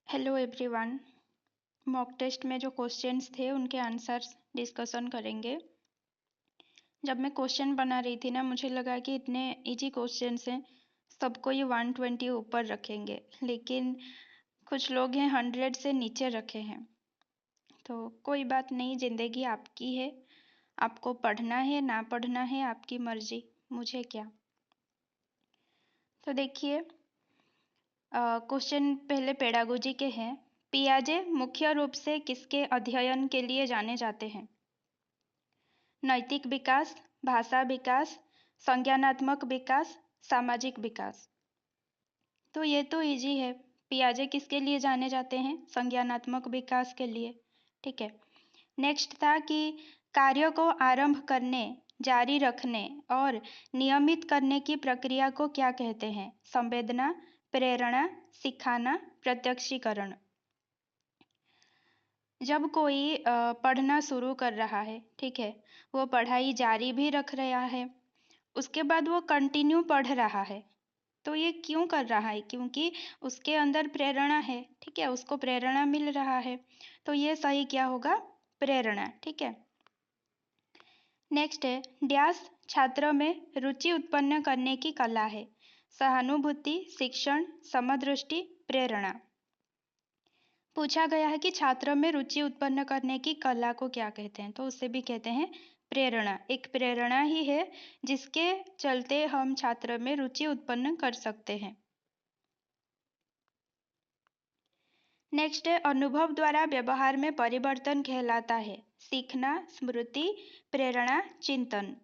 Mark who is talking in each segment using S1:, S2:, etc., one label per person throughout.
S1: Hello everyone. Mock test में जो questions थे उनके आंसर्स डिस्कशन करेंगे। जब मैं क्वेश्चन बना रही थी ना, मुझे लगा कि इतने इजी क्वेश्चंस हैं, सबको ये 120 ऊपर रखेंगे, लेकिन कुछ लोग हैं 100 से नीचे रखे हैं। तो कोई बात नहीं, ज़िंदगी आपकी है, आपको पढ़ना है ना पढ़ना है आपकी मर्जी, मुझे क्या। तो देखिए, क्वेश्चन पहले पेडागोजी के हैं। पियाजे मुख्य रूप से किसके अध्ययन के लिए जाने जाते हैं? नैतिक विकास, भाषा विकास, संज्ञानात्मक विकास, सामाजिक विकास। तो ये तो इजी है। पियाजे किसके लिए जाने जाते हैं? संज्ञानात्मक विकास के लिए। ठीक है। नेक्स्ट था कि कार्य को आरंभ करने, जारी रखने और नियमित करने की प्रक्रिया को क्या कहते हैं? संवेदना, प्रेरणा, सिखाना, प्रत्यक्षीकरण। जब कोई पढ़ना शुरू कर रहा है, ठीक है, वो पढ़ाई जारी भी रख रहा है, उसके बाद वो कंटिन्यू पढ़ रहा है, तो ये क्यों कर रहा है? क्योंकि उसके अंदर प्रेरणा है, ठीक है, उसको प्रेरणा मिल रहा है। तो ये सही क्या होगा? प्रेरणा। ठीक है। नेक्स्ट है, डैश छात्र में रुचि उत्पन्न करने की कला है? सहानुभूति, शिक्षण, समदृष्टि, प्रेरणा। पूछा गया है कि छात्र में रुचि उत्पन्न करने की कला को क्या कहते हैं? तो उसे भी कहते हैं प्रेरणा। एक प्रेरणा ही है जिसके चलते हम छात्र में रुचि उत्पन्न कर सकते हैं। नेक्स्ट है, अनुभव द्वारा व्यवहार में परिवर्तन कहलाता है? सीखना, स्मृति, प्रेरणा, चिंतन।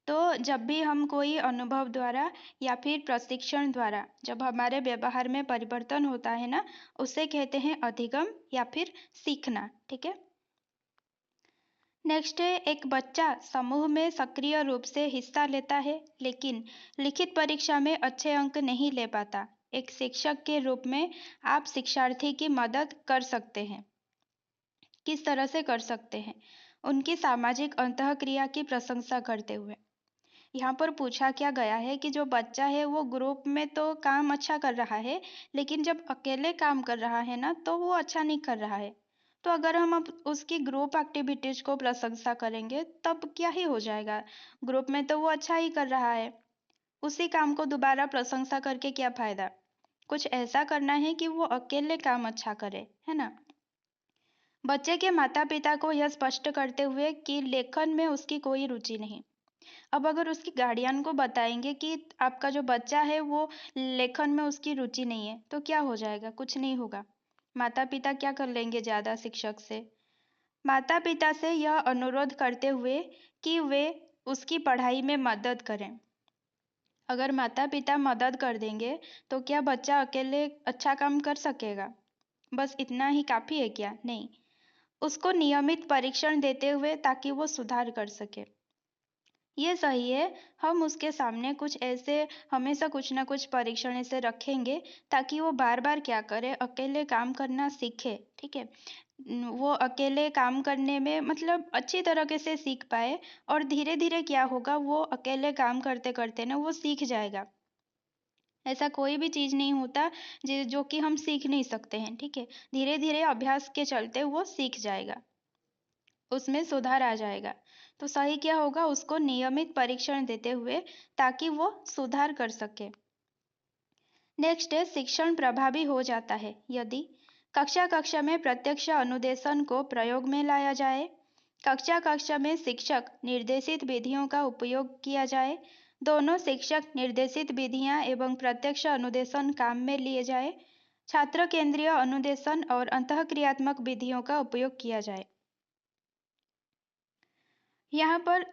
S1: तो जब भी हम कोई अनुभव द्वारा या फिर प्रशिक्षण द्वारा जब हमारे व्यवहार में परिवर्तन होता है ना, उसे कहते हैं अधिगम या फिर सीखना। ठीक है। नेक्स्ट है, एक बच्चा समूह में सक्रिय रूप से हिस्सा लेता है लेकिन लिखित परीक्षा में अच्छे अंक नहीं ले पाता। एक शिक्षक के रूप में आप शिक्षार्थी की मदद कर सकते हैं। किस तरह से कर सकते हैं? उनकी सामाजिक अंतःक्रिया की प्रशंसा करते हुए। यहाँ पर पूछा क्या गया है कि जो बच्चा है वो ग्रुप में तो काम अच्छा कर रहा है, लेकिन जब अकेले काम कर रहा है ना, तो वो अच्छा नहीं कर रहा है। तो अगर हम अब उसकी ग्रुप एक्टिविटीज को प्रशंसा करेंगे तब क्या ही हो जाएगा? ग्रुप में तो वो अच्छा ही कर रहा है, उसी काम को दोबारा प्रशंसा करके क्या फायदा? कुछ ऐसा करना है कि वो अकेले काम अच्छा करे, है ना। बच्चे के माता पिता को यह स्पष्ट करते हुए कि लेखन में उसकी कोई रुचि नहीं। अब अगर उसकी गार्डियन को बताएंगे कि आपका जो बच्चा है वो लेखन में उसकी रुचि नहीं है, तो क्या हो जाएगा? कुछ नहीं होगा। माता पिता क्या कर लेंगे ज़्यादा शिक्षक से? माता पिता से यह अनुरोध करते हुए कि वे उसकी पढ़ाई में मदद करें। अगर माता पिता मदद कर देंगे तो क्या बच्चा अकेले अच्छा काम कर सकेगा? बस इतना ही काफ़ी है क्या? नहीं। उसको नियमित परीक्षण देते हुए ताकि वो सुधार कर सके। ये सही है। हम उसके सामने कुछ ऐसे हमेशा कुछ ना कुछ परीक्षण ऐसे रखेंगे ताकि वो बार-बार क्या करे? अकेले काम करना सीखे, ठीक है? वो अकेले काम करने में मतलब अच्छी तरीके से सीख पाए और धीरे-धीरे क्या होगा, वो अकेले काम करते-करते ना वो सीख जाएगा। ऐसा कोई भी चीज़ नहीं होता जो कि हम सीख नहीं सकते हैं, ठीक है? धीरे-धीरे अभ्यास के चलते वो सीख जाएगा। उसमें सुधार आ जाएगा। तो सही क्या होगा? उसको नियमित परीक्षण देते हुए ताकि वो सुधार कर सके। नेक्स्ट है, शिक्षण प्रभावी हो जाता है यदि कक्षा-कक्षा में प्रत्यक्ष अनुदेशन को प्रयोग में लाया जाए, कक्षा-कक्षा में शिक्षक निर्देशित विधियों का उपयोग किया जाए, दोनों शिक्षक निर्देशित विधियां एवं प्रत्यक्ष अनुदेशन काम में लिए जाए, छात्र केंद्रीय अनुदेशन और अंतःक्रियात्मक विधियों का उपयोग किया जाए। यहाँ पर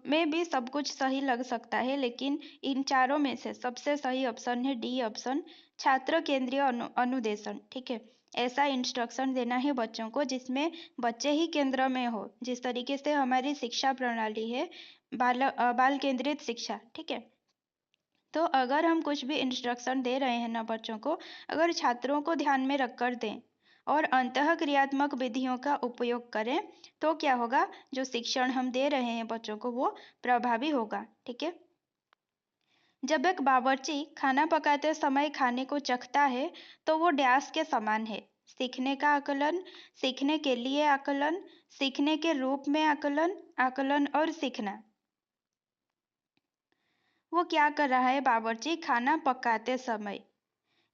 S1: में भी सब कुछ सही लग सकता है, लेकिन इन चारों में से सबसे सही ऑप्शन है डी ऑप्शन, छात्र केंद्रीय अनुदेशन। ठीक है। ऐसा इंस्ट्रक्शन देना है बच्चों को जिसमें बच्चे ही केंद्र में हो, जिस तरीके से हमारी शिक्षा प्रणाली है, बाल केंद्रित शिक्षा। ठीक है। तो अगर हम कुछ भी इंस्ट्रक्शन दे रहे हैं ना बच्चों को, अगर छात्रों को ध्यान में रखकर दें और अंतःक्रियात्मक विधियों का उपयोग करें, तो क्या होगा? जो शिक्षण हम दे रहे हैं बच्चों को वो प्रभावी होगा। ठीक है। जब एक बावर्ची खाना पकाते समय खाने को चखता है, तो वो डैश के समान है। सीखने का आकलन, सीखने के लिए आकलन, सीखने के रूप में आकलन, आकलन और सीखना। वो क्या कर रहा है बावर्ची खाना पकाते समय,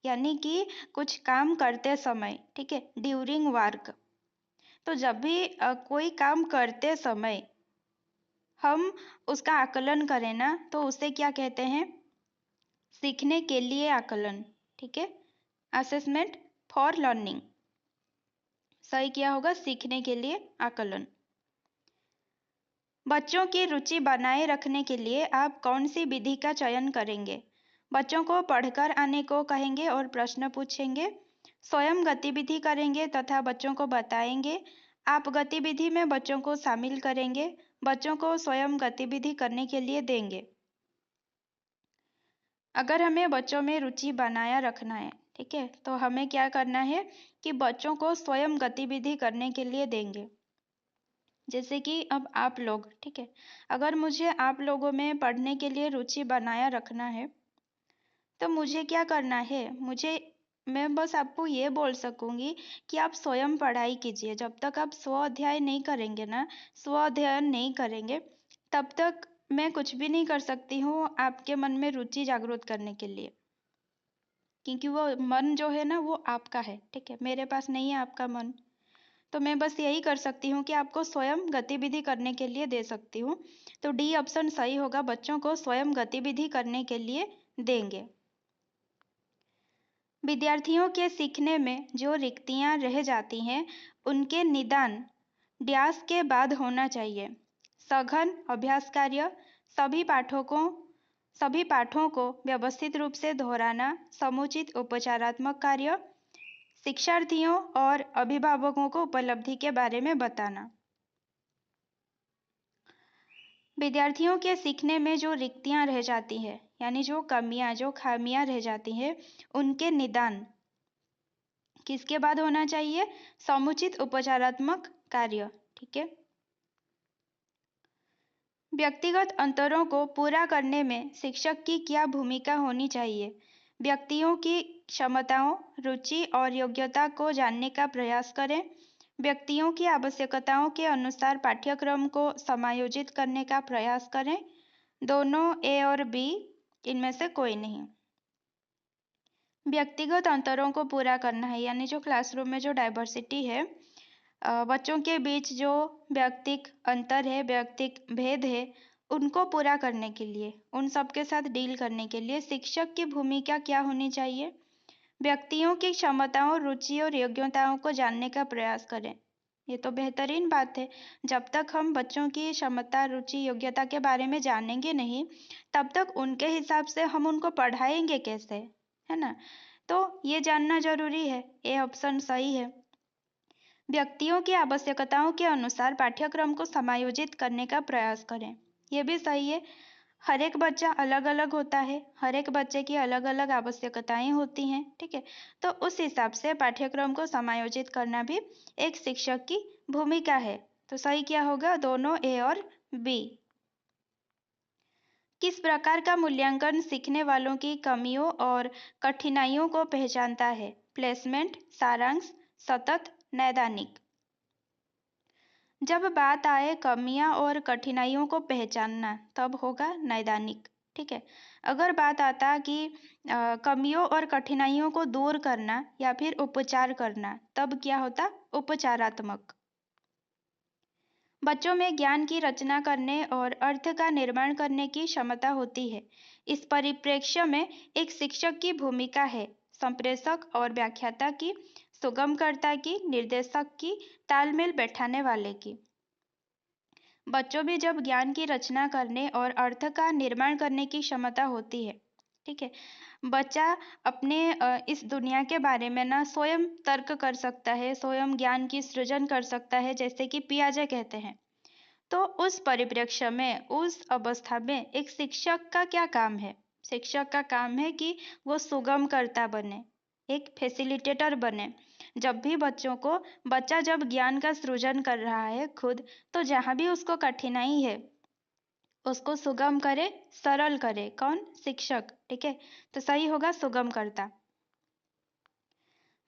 S1: यानी कि कुछ काम करते समय, ठीक है, ड्यूरिंग वर्क। तो जब भी कोई काम करते समय हम उसका आकलन करें ना, तो उसे क्या कहते हैं? सीखने के लिए आकलन, ठीक है, असेसमेंट फॉर लर्निंग। सही क्या होगा? सीखने के लिए आकलन। बच्चों की रुचि बनाए रखने के लिए आप कौन सी विधि का चयन करेंगे? बच्चों को पढ़कर आने को कहेंगे और प्रश्न पूछेंगे, स्वयं गतिविधि करेंगे तथा बच्चों को बताएंगे, आप गतिविधि में बच्चों को शामिल करेंगे, बच्चों को स्वयं गतिविधि करने के लिए देंगे। अगर हमें बच्चों में रुचि बनाया रखना है, ठीक है, तो हमें क्या करना है कि बच्चों को स्वयं गतिविधि करने के लिए देंगे। जैसे कि अब आप लोग, ठीक है, अगर मुझे आप लोगों में पढ़ने के लिए रुचि बनाया रखना है, तो मुझे क्या करना है? मैं बस आपको ये बोल सकूंगी कि आप स्वयं पढ़ाई कीजिए। जब तक आप स्व अध्ययन नहीं करेंगे ना, स्व अध्ययन नहीं करेंगे, तब तक मैं कुछ भी नहीं कर सकती हूँ आपके मन में रुचि जागृत करने के लिए। क्योंकि वो मन जो है ना, वो आपका है, ठीक है, मेरे पास नहीं है आपका मन। तो मैं बस यही कर सकती हूँ कि आपको स्वयं गतिविधि करने के लिए दे सकती हूँ। तो डी ऑप्शन सही होगा, बच्चों को स्वयं गतिविधि करने के लिए देंगे। विद्यार्थियों के सीखने में जो रिक्तियां रह जाती हैं, उनके निदान डैश के बाद होना चाहिए। सघन अभ्यास कार्य, सभी सभी पाठों को व्यवस्थित रूप से दोहराना, समुचित उपचारात्मक कार्य, शिक्षार्थियों और अभिभावकों को उपलब्धि के बारे में बताना। विद्यार्थियों के सीखने में जो रिक्तियां रह जाती हैं, यानी जो कमियां, जो खामियां रह जाती हैं, उनके निदान किसके बाद होना चाहिए? समुचित उपचारात्मक कार्य, ठीक है। व्यक्तिगत अंतरों को पूरा करने में शिक्षक की क्या भूमिका होनी चाहिए? व्यक्तियों की क्षमताओं, रुचि और योग्यता को जानने का प्रयास करें। व्यक्तियों की आवश्यकताओं के अनुसार पाठ्यक्रम को समायोजित करने का प्रयास करें। दोनों ए और बी, इनमें से कोई नहीं। व्यक्तिगत अंतरों को पूरा करना है, यानी जो क्लासरूम में जो डाइवर्सिटी है, बच्चों के बीच जो व्यक्तिक अंतर है, व्यक्तिक भेद है, उनको पूरा करने के लिए, उन सबके साथ डील करने के लिए शिक्षक की भूमिका क्या होनी चाहिए? व्यक्तियों की क्षमताओं, रुचि और योग्यताओं को जानने का प्रयास करें। ये तो बेहतरीन बात है। जब तक हम बच्चों की क्षमता, रुचि, योग्यता के बारे में जानेंगे नहीं, तब तक उनके हिसाब से हम उनको पढ़ाएंगे कैसे, है ना? तो ये जानना जरूरी है। ये ऑप्शन सही है। व्यक्तियों की आवश्यकताओं के अनुसार पाठ्यक्रम को समायोजित करने का प्रयास करें। यह भी सही है। हर एक बच्चा अलग अलग होता है, हर एक बच्चे की अलग अलग आवश्यकताएं होती हैं, ठीक है। तो उस हिसाब से पाठ्यक्रम को समायोजित करना भी एक शिक्षक की भूमिका है। तो सही क्या होगा? दोनों ए और बी। किस प्रकार का मूल्यांकन सीखने वालों की कमियों और कठिनाइयों को पहचानता है? प्लेसमेंट, सारांश, सतत, नैदानिक। जब बात आए कमियां और कठिनाइयों को पहचानना, तब होगा नैदानिक, ठीक है। अगर बात आता कि कमियों और कठिनाइयों को दूर करना या फिर उपचार करना, तब क्या होता? उपचारात्मक। बच्चों में ज्ञान की रचना करने और अर्थ का निर्माण करने की क्षमता होती है। इस परिप्रेक्ष्य में एक शिक्षक की भूमिका है संप्रेषक और व्याख्याता की, सुगमकर्ता की, निर्देशक की, तालमेल बैठाने वाले की। बच्चों में जब ज्ञान की रचना करने और अर्थ का निर्माण करने की क्षमता होती है, ठीक है, बच्चा अपने इस दुनिया के बारे में ना स्वयं तर्क कर सकता है, स्वयं ज्ञान की सृजन कर सकता है, जैसे कि पियाजे कहते हैं। तो उस परिप्रेक्ष्य में, उस अवस्था में एक शिक्षक का क्या काम है? शिक्षक का काम है कि वो सुगमकर्ता बने, एक फैसिलिटेटर बने। जब भी बच्चा जब ज्ञान का सृजन कर रहा है खुद, तो जहाँ भी उसको कठिनाई है, उसको सुगम करे, सरल करे। कौन? शिक्षक। ठीक है, तो सही होगा सुगम करता।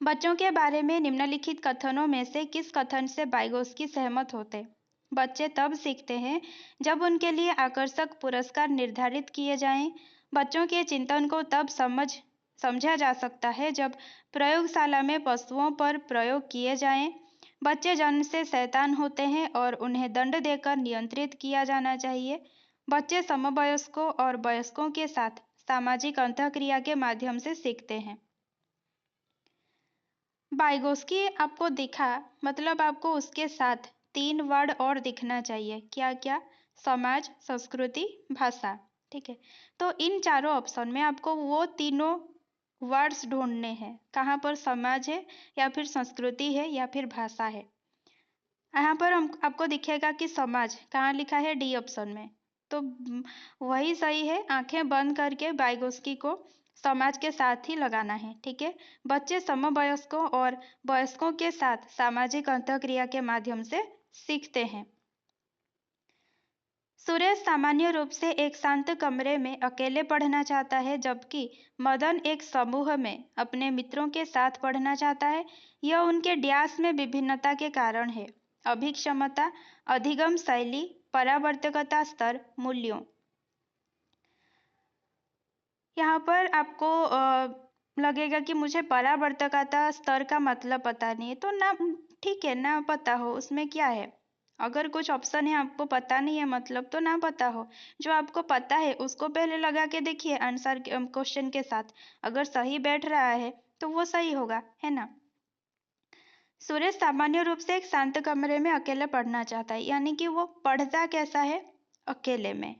S1: बच्चों के बारे में निम्नलिखित कथनों में से किस कथन से वाइगोत्स्की सहमत होते? बच्चे तब सीखते हैं जब उनके लिए आकर्षक पुरस्कार निर्धारित किए जाएं। बच्चों के चिंतन को तब समझा जा सकता है जब प्रयोगशाला में पशुओं पर प्रयोग किए जाएं। बच्चे जन्म से शैतान होते हैं और उन्हें दंड देकर नियंत्रित किया जाना चाहिए। बच्चे समवयस्कों और वयस्कों के साथ सामाजिक अंतःक्रिया के माध्यम से सीखते हैं। वाइगोत्स्की आपको दिखा, मतलब आपको उसके साथ 3 वर्ड और दिखना चाहिए। क्या-क्या? समाज, संस्कृति, भाषा। ठीक है, तो इन चारों ऑप्शन में आपको वो तीनों वर्ड्स ढूंढने हैं। कहाँ पर समाज है, या फिर संस्कृति है, या फिर भाषा है। यहाँ पर हम आपको दिखेगा कि समाज कहाँ लिखा है, डी ऑप्शन में। तो वही सही है। आंखें बंद करके वाइगोत्स्की को समाज के साथ ही लगाना है। ठीक है, बच्चे समवयस्कों और वयस्कों के साथ सामाजिक अंतःक्रिया के माध्यम से सीखते हैं। सुरेश सामान्य रूप से एक शांत कमरे में अकेले पढ़ना चाहता है, जबकि मदन एक समूह में अपने मित्रों के साथ पढ़ना चाहता है। यह उनके ड्यास में विभिन्नता के कारण है। अभिक्षमता, अधिगम शैली, परावर्तकता स्तर, मूल्यों। यहाँ पर आपको लगेगा कि मुझे परावर्तकता स्तर का मतलब पता नहीं है, तो ना, ठीक है, ना पता हो उसमें क्या है। अगर कुछ ऑप्शन है आपको पता नहीं है मतलब, तो ना पता हो। जो आपको पता है उसको पहले लगा के देखिए आंसर क्वेश्चन के साथ। अगर सही बैठ रहा है तो वो सही होगा, है ना। सुरेश सामान्य रूप से एक शांत कमरे में अकेले पढ़ना चाहता है, यानी कि वो पढ़ता कैसा है? अकेले में।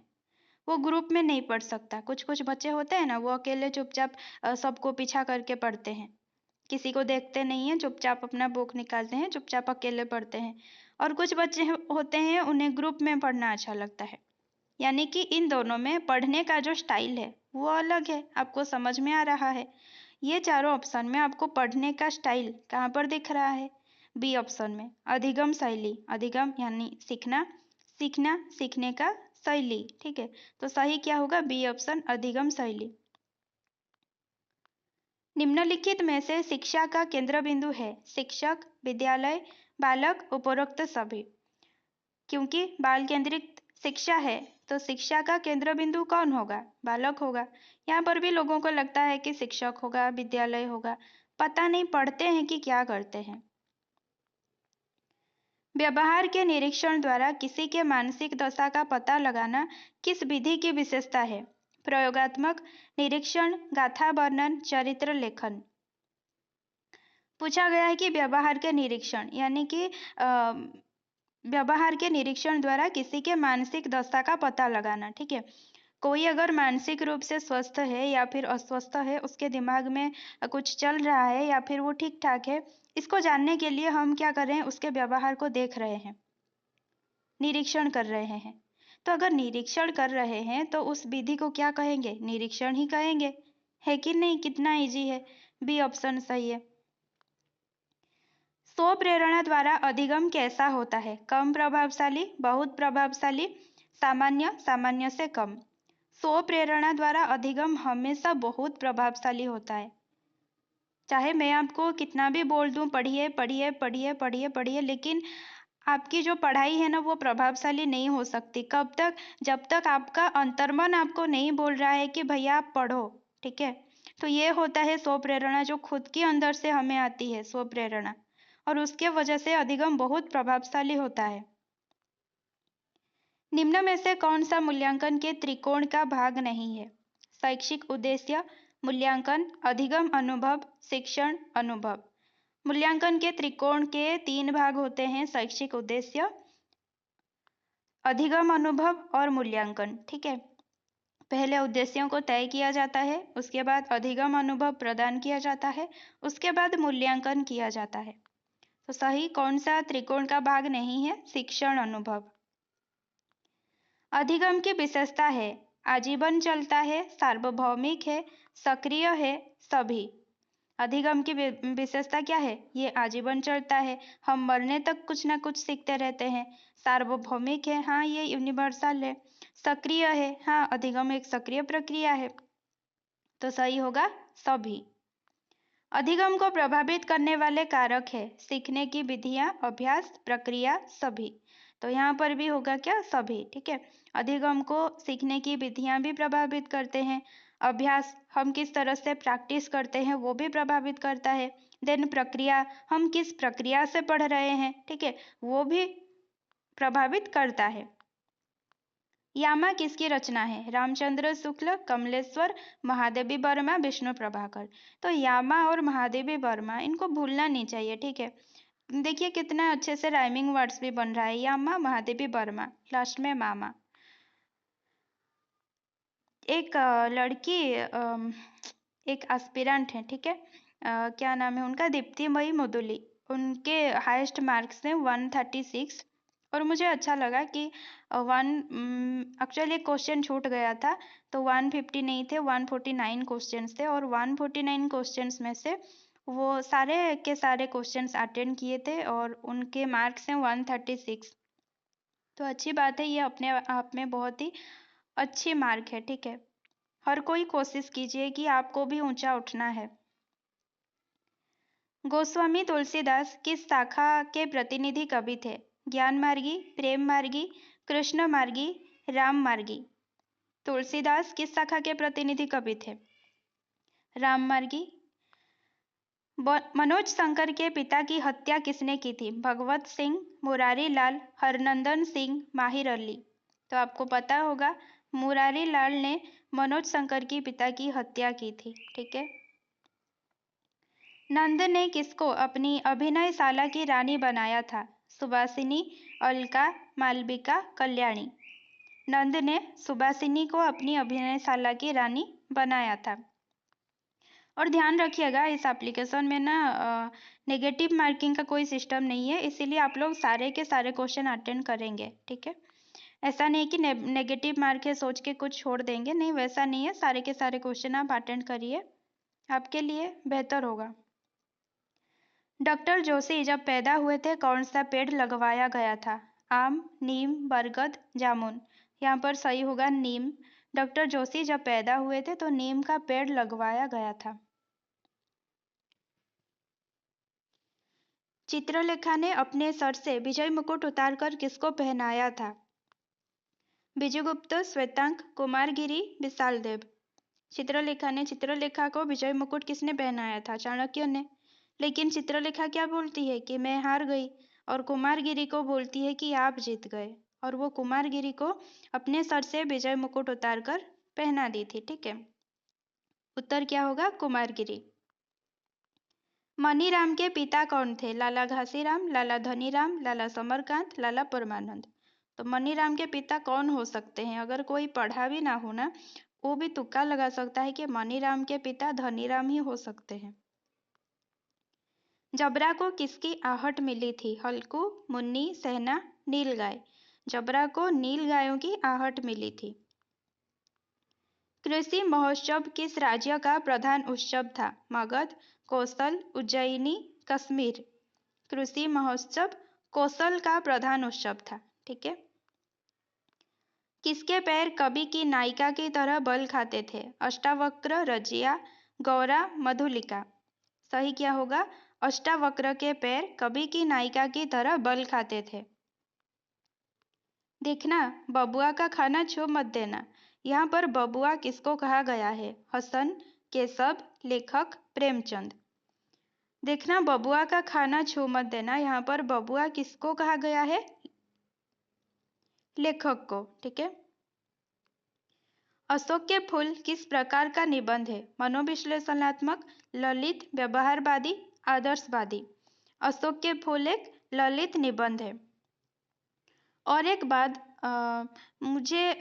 S1: वो ग्रुप में नहीं पढ़ सकता। कुछ कुछ बच्चे होते हैं ना, वो अकेले चुपचाप सबको पीछा करके पढ़ते हैं। किसी को देखते नहीं है, चुपचाप अपना बुक निकालते हैं, चुपचाप अकेले पढ़ते हैं। और कुछ बच्चे होते हैं, उन्हें ग्रुप में पढ़ना अच्छा लगता है। यानी कि इन दोनों में पढ़ने का जो स्टाइल है वो अलग है। आपको समझ में आ रहा है? ये चारों ऑप्शन में आपको पढ़ने का स्टाइल कहाँ पर दिख रहा है? बी ऑप्शन में। अधिगम शैली, अधिगम यानी सीखना, सीखना सीखने का शैली। ठीक है, तो सही क्या होगा? बी ऑप्शन, अधिगम शैली। निम्नलिखित में से शिक्षा का केंद्र बिंदु है? शिक्षक, विद्यालय, बालक, उपरोक्त सभी। क्योंकि बाल केंद्रित शिक्षा है तो शिक्षा का केंद्र बिंदु कौन होगा? बालक होगा। यहाँ पर भी लोगों को लगता है कि शिक्षक होगा, विद्यालय होगा, पता नहीं पढ़ते हैं कि क्या करते हैं। व्यवहार के निरीक्षण द्वारा किसी के मानसिक दशा का पता लगाना किस विधि की विशेषता है? प्रयोगात्मक, निरीक्षण, गाथा वर्णन, चरित्र लेखन। पूछा गया है कि व्यवहार के निरीक्षण, यानी कि व्यवहार के निरीक्षण द्वारा किसी के मानसिक दशा का पता लगाना। ठीक है, कोई अगर मानसिक रूप से स्वस्थ है या फिर अस्वस्थ है, उसके दिमाग में कुछ चल रहा है या फिर वो ठीक ठाक है, इसको जानने के लिए हम क्या कर रहे हैं? उसके व्यवहार को देख रहे हैं, निरीक्षण कर रहे हैं। तो अगर निरीक्षण कर रहे हैं तो उस विधि को क्या कहेंगे? निरीक्षण ही कहेंगे, है कि नहीं? कितना इजी है। बी ऑप्शन सही है। स्व प्रेरणा द्वारा अधिगम कैसा होता है? कम प्रभावशाली, बहुत प्रभावशाली, सामान्य, सामान्य से कम। स्व प्रेरणा द्वारा अधिगम हमेशा बहुत प्रभावशाली होता है। चाहे मैं आपको कितना भी बोल दूं पढ़िए पढ़िए पढ़िए पढ़िए पढ़िए, लेकिन आपकी जो पढ़ाई है ना वो प्रभावशाली नहीं हो सकती। कब तक? जब तक आपका अंतर्मन आपको नहीं बोल रहा है कि भैया आप पढ़ो। ठीक है, तो ये होता है स्व प्रेरणा, जो खुद के अंदर से हमें आती है स्व प्रेरणा, और उसके वजह से अधिगम बहुत प्रभावशाली होता है। निम्न में से कौन सा मूल्यांकन के त्रिकोण का भाग नहीं है? शैक्षिक उद्देश्य, मूल्यांकन, अधिगम अनुभव, शिक्षण अनुभव। मूल्यांकन के त्रिकोण के 3 भाग होते हैं: शैक्षिक उद्देश्य, अधिगम अनुभव और मूल्यांकन। ठीक है, पहले उद्देश्यों को तय किया जाता है, उसके बाद अधिगम अनुभव प्रदान किया जाता है, उसके बाद मूल्यांकन किया जाता है। तो सही कौन सा त्रिकोण का भाग नहीं है? शिक्षण अनुभव। अधिगम की विशेषता है आजीवन चलता है, सार्वभौमिक है, सक्रिय है, सभी। अधिगम की विशेषता क्या है? ये आजीवन चलता है, हम मरने तक कुछ ना कुछ सीखते रहते हैं। सार्वभौमिक है, हाँ ये यूनिवर्सल है। सक्रिय है, हाँ अधिगम एक सक्रिय प्रक्रिया है। तो सही होगा सभी। अधिगम को प्रभावित करने वाले कारक है सीखने की विधियां, अभ्यास, प्रक्रिया, सभी। तो यहाँ पर भी होगा क्या? सभी। ठीक है। अधिगम को सीखने की विधियां भी प्रभावित करते हैं। अभ्यास, हम किस तरह से प्रैक्टिस करते हैं वो भी प्रभावित करता है। देन प्रक्रिया, हम किस प्रक्रिया से पढ़ रहे हैं, ठीक है, वो भी प्रभावित करता है। यामा किसकी रचना है? रामचंद्र शुक्ल, कमलेश्वर, महादेवी वर्मा, विष्णु प्रभाकर। तो यामा और महादेवी वर्मा, इनको भूलना नहीं चाहिए। ठीक है। देखिए कितना अच्छे से राइमिंग वर्ड्स भी बन रहा है। यामा, महादेवी वर्मा, लास्ट में मामा। एक लड़की, एक एस्पिरेंट है, ठीक है, क्या नाम है उनका? दीप्तिमयी मुदुली। उनके हाईएस्ट मार्क्स हैं 136। और मुझे अच्छा लगा कि एक्चुअली क्वेश्चन छूट गया था, तो 150 नहीं थे, 149 क्वेश्चंस थे। और 149 क्वेश्चंस में से वो सारे के सारे क्वेश्चंस अटेंड किए थे और उनके मार्क्स हैं 136। तो अच्छी बात है, ये अपने आप में बहुत ही अच्छी मार्क है। ठीक है। हर कोई कोशिश कीजिए कि आपको भी ऊंचा उठना है। गोस्वामी तुलसीदास किस शाखा के प्रतिनिधि कवि थे? ज्ञान मार्गी, प्रेम मार्गी, कृष्ण मार्गी, राम मार्गी। तुलसीदास किस शाखा के प्रतिनिधि कवि थे? राम मार्गी। मनोज शंकर के पिता की हत्या किसने की थी? भगवत सिंह, मुरारी लाल, हरनंदन सिंह, माहिर अली। तो आपको पता होगा मुरारी लाल ने मनोज शंकर की पिता की हत्या की थी। ठीक है। नंद ने किसको अपनी अभिनयशाला की रानी बनाया था? सुभासिनी, अलका, मालविका, कल्याणी। नंद ने सुभासिनी को अपनी अभिनयशाला की रानी बनाया था। और ध्यान रखिएगा इस एप्लीकेशन में ना नेगेटिव मार्किंग का कोई सिस्टम नहीं है, इसीलिए आप लोग सारे के सारे क्वेश्चन अटेंड करेंगे। ठीक है। ऐसा नहीं कि नेगेटिव मार्क है सोच के कुछ छोड़ देंगे, नहीं वैसा नहीं है। सारे के सारे क्वेश्चन आप अटेंड करिए, आपके लिए बेहतर होगा। डॉक्टर जोशी जब पैदा हुए थे कौन सा पेड़ लगवाया गया था? आम, नीम, बरगद, जामुन। यहाँ पर सही होगा नीम। डॉक्टर जोशी जब पैदा हुए थे तो नीम का पेड़ लगवाया गया था। चित्रलेखा ने अपने सर से विजय मुकुट उतारकर किसको पहनाया था? विजयगुप्त, श्वेतांक, कुमारगिरी, विशालदेव। चित्रलेखा को विजय मुकुट किसने पहनाया था? चाणक्य ने। लेकिन चित्रलेखा क्या बोलती है कि मैं हार गई, और कुमारगिरी को बोलती है कि आप जीत गए, और वो कुमारगिरी को अपने सर से विजय मुकुट उतारकर पहना दी थी। ठीक है। उत्तर क्या होगा? कुमारगिरी। मनीराम के पिता कौन थे? लाला घासीराम, लाला धनीराम, लाला समरकांत, लाला परमानंद। तो मनीराम के पिता कौन हो सकते हैं? अगर कोई पढ़ा भी ना हो ना, वो भी तुक्का लगा सकता है कि मनीराम के पिता धनीराम ही हो सकते हैं। जबरा को किसकी आहट मिली थी? हल्कू, मुन्नी, सहना, नीलगाय। जबरा को नीलगायों की आहट मिली थी। कृषि महोत्सव किस राज्य का प्रधान उत्सव था? मगध, कौशल, उज्जैनी, कश्मीर। कृषि महोत्सव कौशल का प्रधान उत्सव था। ठीक है। किसके पैर कवि की नायिका की तरह बल खाते थे? अष्टावक्र, रजिया, गौरा, मधुलिका। सही क्या होगा? अष्टावक्र के पैर कवि की नायिका की तरह बल खाते थे। देखना, बबुआ का खाना छू मत देना। यहाँ पर बबुआ किसको कहा गया है? हसन, केशव, लेखक, प्रेमचंद। देखना, बबुआ का खाना छू मत देना, यहाँ पर बबुआ किसको कहा गया है? लेखक को। ठीक है। अशोक के फूल किस प्रकार का निबंध है? मनोविश्लेषणात्मक, ललित, व्यवहारवादी, आदर्शवादी। अशोक के फूल एक ललित निबंध है। और एक बात, मुझे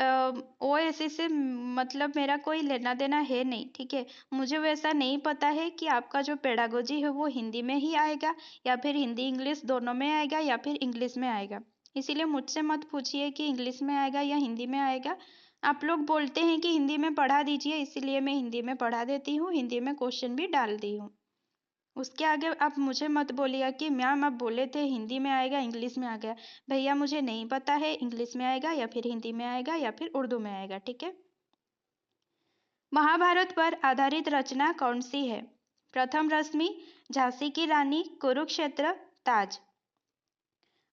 S1: ओएससी से मतलब मेरा कोई लेना देना है नहीं। ठीक है। मुझे वैसा नहीं पता है कि आपका जो पेडागोजी है वो हिंदी में ही आएगा, या फिर हिंदी इंग्लिश दोनों में आएगा, या फिर इंग्लिश में आएगा। इसीलिए मुझसे मत पूछिए कि इंग्लिश में आएगा या हिंदी में आएगा। आप लोग बोलते हैं कि हिंदी में पढ़ा दीजिए, इसीलिए मैं हिंदी में पढ़ा देती हूँ, हिंदी में क्वेश्चन भी डाल दी हूँ। उसके आगे आप मुझे मत बोलिएगा कि मैम आप बोले थे हिंदी में आएगा इंग्लिश में आ गया। भैया मुझे नहीं पता है इंग्लिश में आएगा या फिर हिंदी में आएगा या फिर उर्दू में आएगा, ठीक है। महाभारत पर आधारित रचना कौन सी है? प्रथम रश्मि, झांसी की रानी, कुरुक्षेत्र, ताज।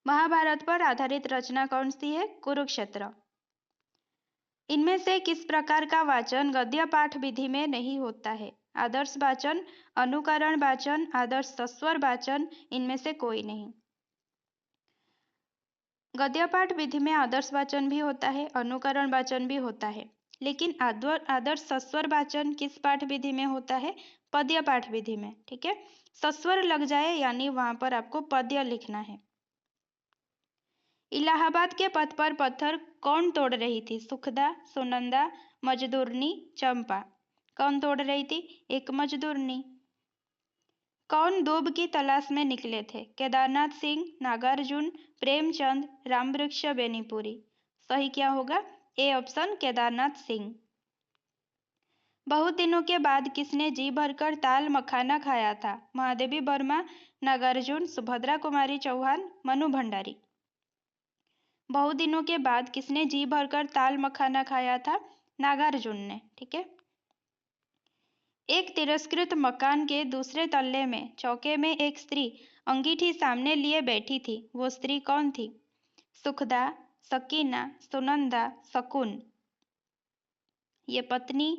S1: महाभारत पर आधारित रचना कौन सी है? कुरुक्षेत्र। इनमें से किस प्रकार का वाचन गद्य पाठ विधि में नहीं होता है? आदर्श वाचन, अनुकरण वाचन, आदर्श सस्वर वाचन, इनमें से कोई नहीं। गद्य पाठ विधि में आदर्श वाचन भी होता है, अनुकरण वाचन भी होता है, लेकिन आदर्श सस्वर वाचन किस पाठ विधि में होता है? पद्य पाठ विधि में, ठीक है। सस्वर लग जाए यानी वहां पर आपको पद्य लिखना है। इलाहाबाद के पथ पर पत्थर कौन तोड़ रही थी? सुखदा, सुनंदा, मजदूरनी, चंपा। कौन तोड़ रही थी? एक मजदूरनी। कौन दूब की तलाश में निकले थे? केदारनाथ सिंह, नागार्जुन, प्रेमचंद, रामवृक्ष बेनीपुरी। सही क्या होगा? A option Kedarnath Singh. बहुत दिनों के बाद किसने जी भरकर ताल मखाना खाया था? महादेवी वर्मा, नागार्जुन, सुभद्रा कुमारी चौहान, मनु भंडारी। बहुत दिनों के बाद किसने जी भरकर ताल मखाना खाया था? नागार्जुन ने, ठीक है। एक तिरस्कृत मकान के दूसरे तल्ले में चौके में एक स्त्री अंगीठी सामने लिए बैठी थी। वो स्त्री कौन थी? सुखदा, सकीना, सुनंदा, शकुन। ये पत्नी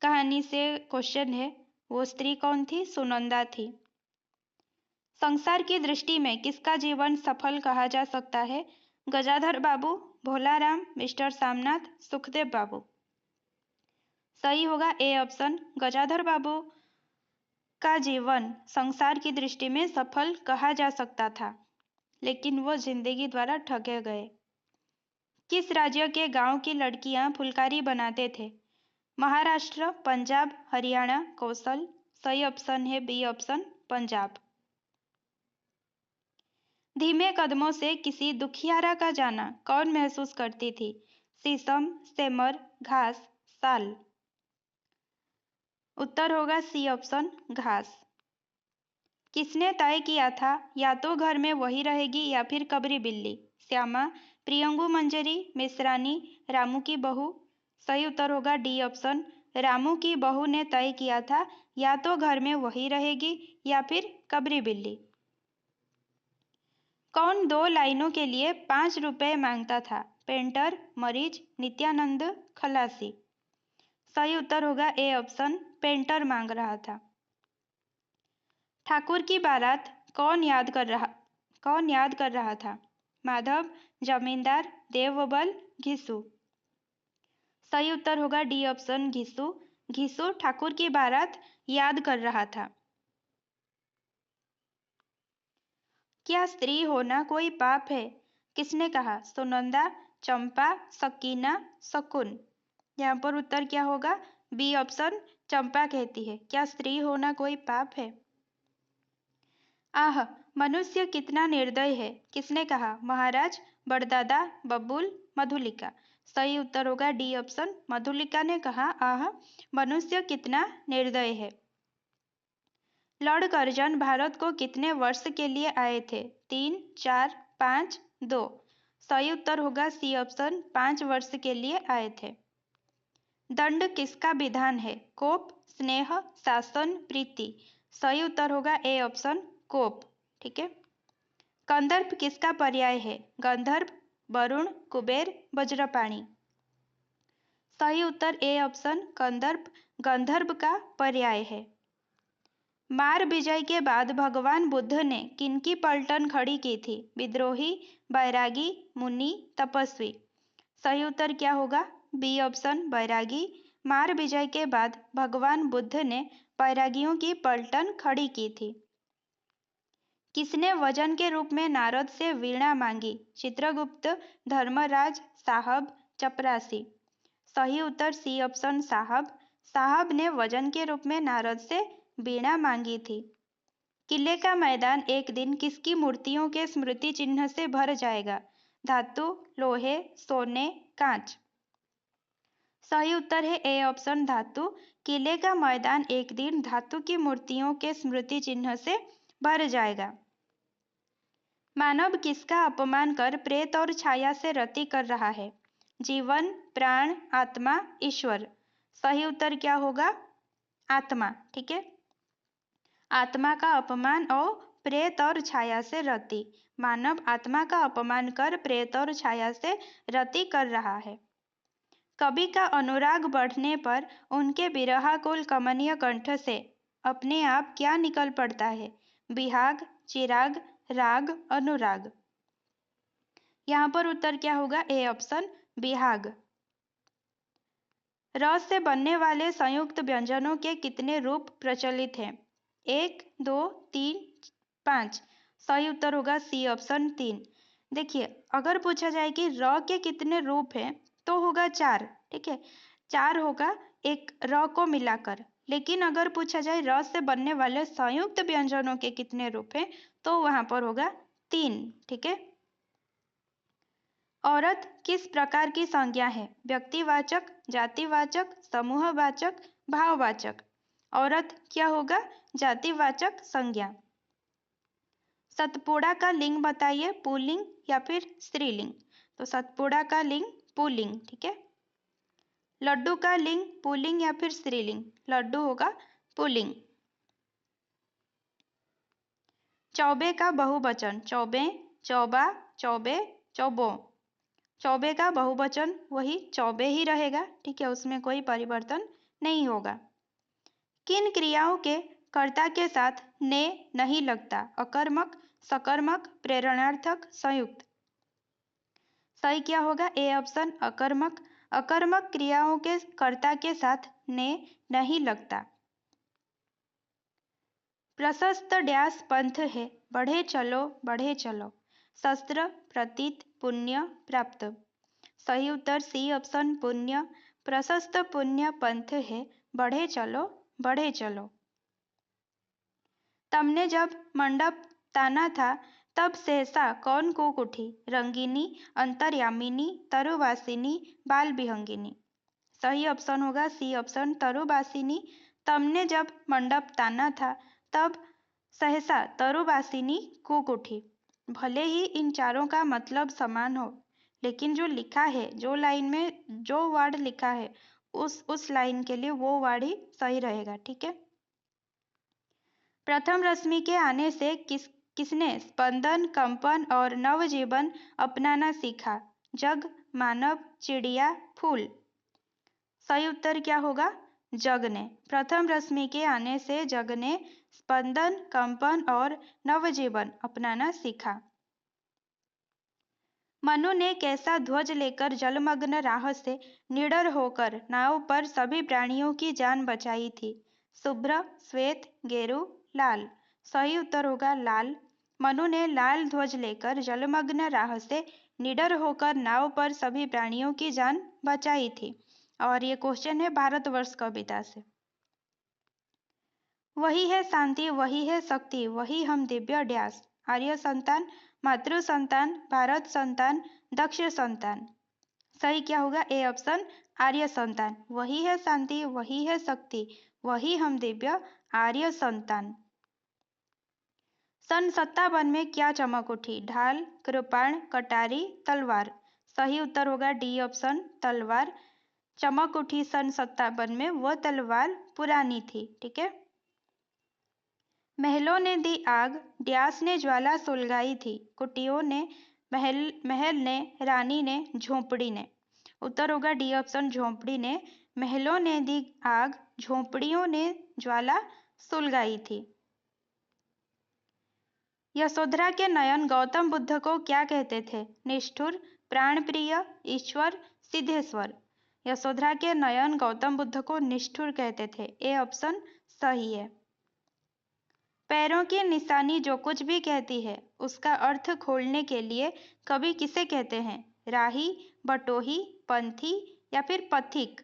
S1: कहानी से क्वेश्चन है। वो स्त्री कौन थी? सुनंदा थी। संसार की दृष्टि में किसका जीवन सफल कहा जा सकता है? गजाधर बाबू, भोलाराम, मिस्टर सामनाथ, सुखदेव बाबू। सही होगा ए ऑप्शन। गजाधर बाबू का जीवन संसार की दृष्टि में सफल कहा जा सकता था, लेकिन वो जिंदगी द्वारा ठगे गए। किस राज्य के गांव की लड़कियां फुलकारी बनाते थे? महाराष्ट्र, पंजाब, हरियाणा, कौशल। सही ऑप्शन है बी ऑप्शन, पंजाब। धीमे कदमों से किसी दुखियारा का जाना कौन महसूस करती थी? शीशम, सेमर, घास, साल। उत्तर होगा सी ऑप्शन, घास। किसने तय किया था या तो घर में वही रहेगी या फिर कबरी बिल्ली? श्यामा, प्रियंगु मंजरी, मिश्रानी, रामू की बहू। सही उत्तर होगा डी ऑप्शन। रामू की बहू ने तय किया था या तो घर में वही रहेगी या फिर कबरी बिल्ली। कौन 2 लाइनों के लिए 5 रुपए मांगता था? पेंटर, मरीज, नित्यानंद, खलासी। सही उत्तर होगा ए ऑप्शन, पेंटर मांग रहा था। ठाकुर की बारात कौन याद कर रहा था? माधव, जमींदार, देवबल, घिसू। सही उत्तर होगा डी ऑप्शन, घिसू। घिसू ठाकुर की बारात याद कर रहा था। क्या स्त्री होना कोई पाप है? किसने कहा? सुनंदा, चंपा, सकीना, शकुन। यहाँ पर उत्तर क्या होगा? बी ऑप्शन, चंपा कहती है। क्या स्त्री होना कोई पाप है? आह, मनुष्य कितना निर्दय है। किसने कहा? महाराज, बड़दादा, बबूल, मधुलिका। सही उत्तर होगा डी ऑप्शन, मधुलिका ने कहा आह, मनुष्य कितना निर्दय है। लॉर्ड कर्जन भारत को कितने वर्ष के लिए आए थे? 3, 4, 5, 2। सही उत्तर होगा सी ऑप्शन, 5 वर्ष के लिए आए थे। दंड किसका विधान है? कोप, स्नेह, शासन, प्रीति। सही उत्तर होगा ए ऑप्शन, कोप, ठीक है। कंदर्प किसका पर्याय है? गंधर्व, वरुण, कुबेर, वज्रपाणी। सही उत्तर ए ऑप्शन, कंदर्प गंधर्व का पर्याय है। मार विजय के बाद भगवान बुद्ध ने किनकी पलटन खड़ी की थी? विद्रोही, बैरागी, मुनि, तपस्वी। सही उत्तर क्या होगा? बी ऑप्शन, बैरागी। मार विजय के बाद भगवान बुद्ध ने बैरागियों की पलटन खड़ी की थी। किसने वजन के रूप में नारद से वीणा मांगी? चित्रगुप्त, धर्मराज, साहब, चपरासी। सही उत्तर सी ऑप्शन, साहब। साहब ने वजन के रूप में नारद से वीणा मांगी थी। किले का मैदान एक दिन किसकी मूर्तियों के स्मृति चिन्ह से भर जाएगा? धातु, लोहे, सोने, कांच। सही उत्तर है ए ऑप्शन धातु। किले का मैदान एक दिन धातु की मूर्तियों के स्मृति चिन्ह से भर जाएगा। मानव किसका अपमान कर प्रेत और छाया से रति कर रहा है? जीवन, प्राण, आत्मा, ईश्वर। सही उत्तर क्या होगा? आत्मा। ठीक है। आत्मा का अपमान और प्रेत और छाया से रति। मानव आत्मा का अपमान कर प्रेत और छाया से रति कर रहा है। कवि का अनुराग बढ़ने पर उनके विरहाकुल कमनीय कंठ से अपने आप क्या निकल पड़ता है? विहाग, चिराग, राग, अनुराग। यहाँ पर उत्तर क्या होगा? A option Vihag. रस से बनने वाले संयुक्त व्यंजनों के कितने रूप प्रचलित हैं? 1, 2, 3, 5। सही उत्तर होगा सी ऑप्शन 3। देखिए, अगर पूछा जाए कि र के कितने रूप हैं तो होगा 4। ठीक है, 4 होगा एक र को मिलाकर। लेकिन अगर पूछा जाए र से बनने वाले संयुक्त व्यंजनों के कितने रूप हैं तो वहां पर होगा 3। ठीक है। औरत किस प्रकार की संज्ञा है? व्यक्तिवाचक, जातिवाचक, समूहवाचक, भाववाचक। औरत क्या होगा? जातिवाचक संज्ञा। सतपुड़ा का लिंग बताइए, पुल्लिंग या फिर स्त्रीलिंग? तो सतपुड़ा का लिंग पुल्लिंग। ठीक है। लड्डू का लिंग पुल्लिंग या फिर स्त्रीलिंग? लड्डू होगा पुल्लिंग। चौबे का बहुवचन? चौबे, चौबा, चौबे, चौबो। चौबे का बहुवचन वही चौबे ही रहेगा। ठीक है, उसमें कोई परिवर्तन नहीं होगा। किन क्रियाओं के कर्ता के साथ ने नहीं लगता? अकर्मक, सकर्मक, प्रेरणार्थक, संयुक्त। सही क्या होगा? ए ऑप्शन अकर्मक। अकर्मक क्रियाओं के कर्ता के साथ ने नहीं लगता। प्रशस्त डैश पंथ है, बढ़े चलो बढ़े चलो। शस्त्र, प्रतीत, पुण्य, प्राप्त। सही उत्तर सी ऑप्शन पुण्य। प्रशस्त पुण्य पंथ है, बढ़े चलो बढ़े चलो। तुमने जब मंडप ताना था तब सहसा कौन कूक उठी? रंगिनी, अंतर्यामिनी, तरुवासिनी, बाल विहंगिनी। सही ऑप्शन होगा सी ऑप्शन तरुवासिनी। तुमने जब मंडप ताना था तब सहसा तरुवासिनी कूक उठी। भले ही इन चारों का मतलब समान हो, लेकिन जो लिखा है, जो लाइन में जो वर्ड लिखा है उस लाइन के लिए वो वर्ड ही सही रहेगा। ठीक है। प्रथम रश्मि के आने से किसने स्पंदन, कंपन और नवजीवन अपनाना सीखा? जग, मानव, चिड़िया, फूल। सही उत्तर क्या होगा? जग ने। प्रथम रश्मि के आने से जग ने स्पंदन, कंपन और नवजीवन अपनाना सीखा। मनु ने कैसा ध्वज लेकर जलमग्न राह से निडर होकर नाव पर सभी प्राणियों की जान बचाई थी? शुभ्र, श्वेत, गेरू, लाल। सही उत्तर होगा लाल। मनु ने लाल ध्वज लेकर जलमग्न राह से निडर होकर नाव पर सभी प्राणियों की जान बचाई थी। और ये क्वेश्चन है भारतवर्ष कविता से। वही है शांति, वही है शक्ति, वही हम दिव्य डैश। आर्य संतान, मातृ संतान, भारत संतान, दक्ष संतान। सही क्या होगा? ए ऑप्शन आर्य संतान। वही है शांति, वही है शक्ति, वही हम दिव्य आर्य संतान। सन 57 में क्या चमक उठी? ढाल, कृपाण, कटारी, तलवार। सही उत्तर होगा डी ऑप्शन तलवार। चमक उठी सन 57 में, वह तलवार पुरानी थी। ठीक है। महलों ने दी आग, डैश ने ज्वाला सुलगाई थी। कुटियों ने, महल ने, रानी ने, झोंपड़ी ने। उत्तर होगा डी ऑप्शन झोंपड़ी ने। महलों ने दी आग, झोंपड़ियों ने ज्वाला सुलगाई थी। यशोधरा के नयन गौतम बुद्ध को क्या कहते थे? निष्ठुर, प्राणप्रिय, ईश्वर, सिद्धेश्वर। यशोधरा के नयन गौतम बुद्ध को निष्ठुर कहते थे। ए ऑप्शन सही है। पैरों की निशानी जो कुछ भी कहती है उसका अर्थ खोलने के लिए कवि किसे कहते हैं? राही, बटोही, पंथी या फिर पथिक।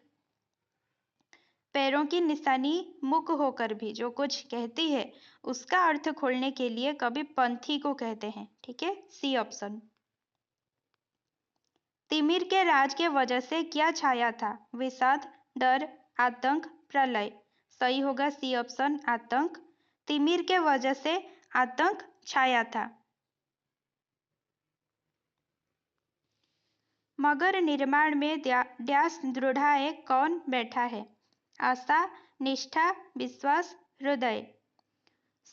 S1: पैरों की निशानी मुक होकर भी जो कुछ कहती है उसका अर्थ खोलने के लिए कवि पंथी को कहते हैं। ठीक है, सी ऑप्शन। तिमिर के राज के वजह से क्या छाया था? विषाद, डर, आतंक, प्रलय। सही होगा सी ऑप्शन आतंक। तिमिर के वजह से आतंक छाया था। मगर निर्माण में डैश दृढ़ाए कौन बैठा है? आशा, निष्ठा, विश्वास, हृदय।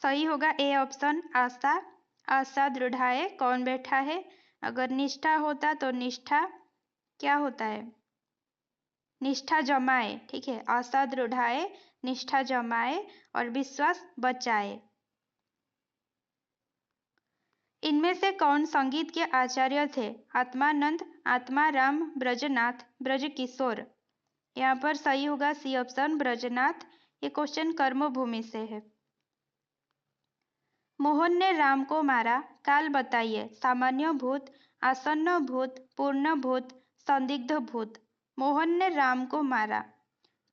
S1: सही होगा ए ऑप्शन आशा। आशा दृढ़ाए कौन बैठा है? अगर निष्ठा होता तो निष्ठा क्या होता है? निष्ठा जमाए। ठीक है, आशा दृढ़ाए, निष्ठा जमाए और विश्वास बचाए। इनमें से कौन संगीत के आचार्य थे? आत्मानंद, आत्माराम, ब्रजनाथ, ब्रजकिशोर। यहाँ पर सही होगा सी ऑप्शन ब्रजनाथ। ये क्वेश्चन कर्मभूमि से है। मोहन ने राम को मारा, काल बताइए। सामान्य भूत, आसन्न भूत, पूर्ण भूत, संदिग्ध भूत। मोहन ने राम को मारा।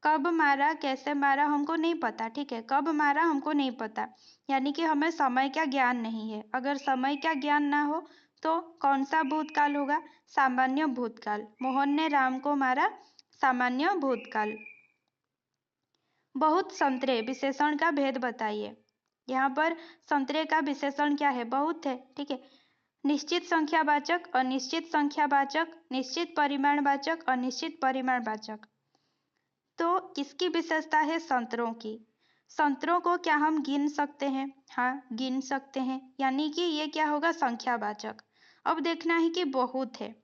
S1: कब मारा, कैसे मारा हमको नहीं पता। ठीक है, कब मारा हमको नहीं पता, यानी कि हमें समय का ज्ञान नहीं है। अगर समय का ज्ञान ना हो तो कौन सा भूतकाल होगा? सामान्य भूतकाल। मोहन ने राम को मारा, सामान्य भूतकाल। बहुत संतरे विशेषण का भेद बताइए। यहाँ पर संतरे का विशेषण क्या है? बहुत है। ठीक है, निश्चित संख्यावाचक, अनिश्चित संख्यावाचक, निश्चित परिमाणवाचक, अनिश्चित परिमाणवाचक। तो किसकी विशेषता है? संतरों की। संतरों को क्या हम गिन सकते हैं? हाँ, गिन सकते हैं, यानी कि ये क्या होगा? संख्यावाचक। अब देखना है कि बहुत है,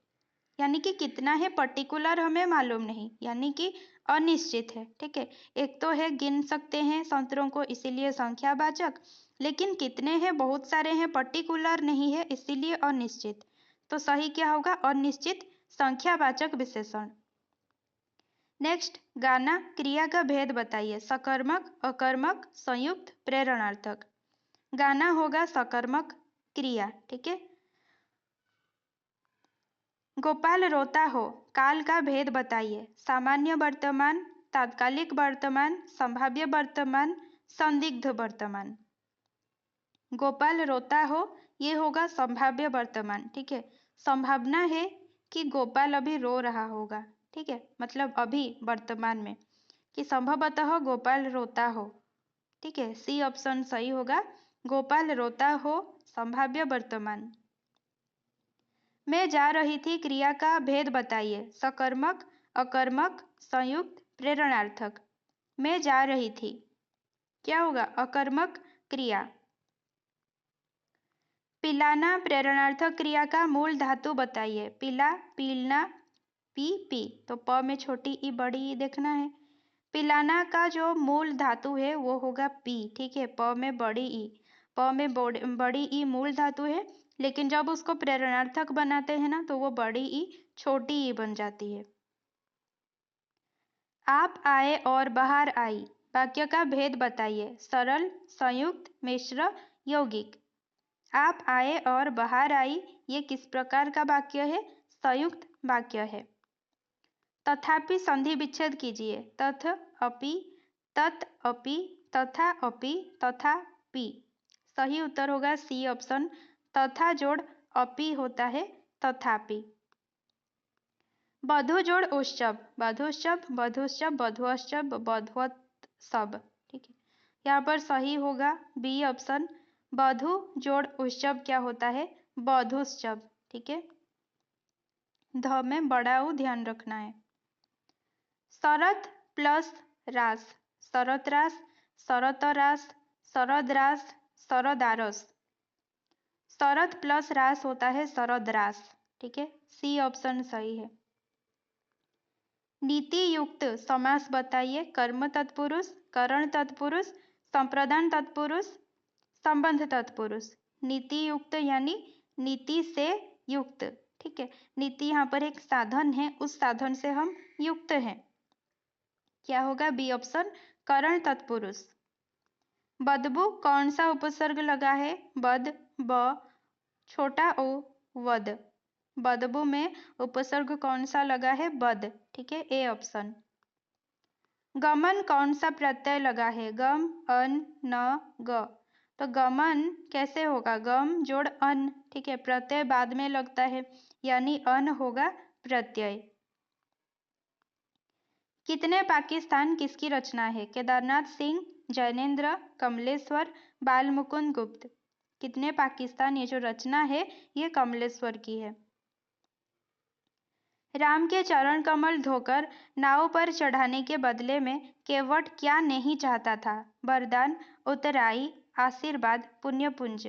S1: यानी कि कितना है पर्टिकुलर हमें मालूम नहीं, यानी कि अनिश्चित है। ठीक है, एक तो है गिन सकते हैं संतरों को, इसीलिए संख्यावाचक, लेकिन कितने हैं? बहुत सारे हैं, पर्टिकुलर नहीं है, इसीलिए अनिश्चित। तो सही क्या होगा? अनिश्चित संख्यावाचक विशेषण। नेक्स्ट, गाना क्रिया का भेद बताइए। सकर्मक, अकर्मक, संयुक्त, प्रेरणार्थक। गाना होगा सकर्मक क्रिया। ठीक है। गोपाल रोता हो, काल का भेद बताइए। सामान्य वर्तमान, तात्कालिक वर्तमान, संभाव्य वर्तमान, संदिग्ध वर्तमान। गोपाल रोता हो, ये होगा संभाव्य वर्तमान। ठीक है, संभावना है कि गोपाल अभी रो रहा होगा। ठीक है, मतलब अभी वर्तमान में, कि संभवतः गोपाल रोता हो। ठीक है, सी ऑप्शन सही होगा। गोपाल रोता हो, संभाव्य वर्तमान। मैं जा रही थी क्रिया का भेद बताइए। सकर्मक, अकर्मक, संयुक्त, प्रेरणार्थक। मैं जा रही थी क्या होगा? अकर्मक क्रिया। पिलाना प्रेरणार्थक क्रिया का मूल धातु बताइए। पिला, पीलना, पी, पी। तो प में छोटी ई बड़ी ई देखना है। पिलाना का जो मूल धातु है वो होगा पी। ठीक है, प में बड़ी ई। प में बड़ी ई मूल धातु है, लेकिन जब उसको प्रेरणार्थक बनाते हैं ना तो वो बड़ी ई छोटी ई बन जाती है। आप आए और बाहर आई, वाक्य का भेद बताइए। सरल, संयुक्त, मिश्र, यौगिक। आप आए और बाहर आई, ये किस प्रकार का वाक्य है? संयुक्त वाक्य है। तथापि संधि विच्छेद कीजिए। तथ, अपि, तत्, अपि, तथा, अपि, तथा, पि। सही उत्तर होगा सी ऑप्शन। तथा जोड़ अपि होता है, तथापि। बधु जोड़ उत्सव, बधुश्चव, बधुश्चव, बधुश्चव, बधुत्सव। ठीक है, यहाँ पर सही होगा बी ऑप्शन। बधु जोड़ उत्सव क्या होता है? बधुश्चव। ठीक है, ध में बड़ा ऊ ध्यान रखना है। शरत प्लस रास, शरतरास, शरतरास, शरदरास, शरदारस। शरत प्लस रास होता है शरदरास। ठीक है, सी ऑप्शन सही है। नीति युक्त समास बताइए। कर्म तत्पुरुष, करण तत्पुरुष, संप्रदान तत्पुरुष, संबंध तत्पुरुष। नीति युक्त यानी नीति से युक्त। ठीक है, नीति यहाँ पर एक साधन है, उस साधन से हम युक्त हैं। क्या होगा? बी ऑप्शन, करण तत्पुरुष। बदबू कौन सा उपसर्ग लगा है? बद, ब, छोटा ओ, वद। बदबू में उपसर्ग कौन सा लगा है? बद। ठीक है, ए ऑप्शन। गमन कौन सा प्रत्यय लगा है? गम, अन, न, ग। तो गमन कैसे होगा? गम जोड़ अन। ठीक है, प्रत्यय बाद में लगता है, यानी अन होगा प्रत्यय। कितने पाकिस्तान किसकी रचना है? केदारनाथ सिंह, जैनेन्द्र, कमलेश्वर, बालमुकुंद गुप्त। कितने पाकिस्तान ये जो रचना है ये कमलेश्वर की है। राम के चरण कमल धोकर नाव पर चढ़ाने के बदले में केवट क्या नहीं चाहता था? वरदान, उत्तराई, आशीर्वाद, पुण्यपुंज।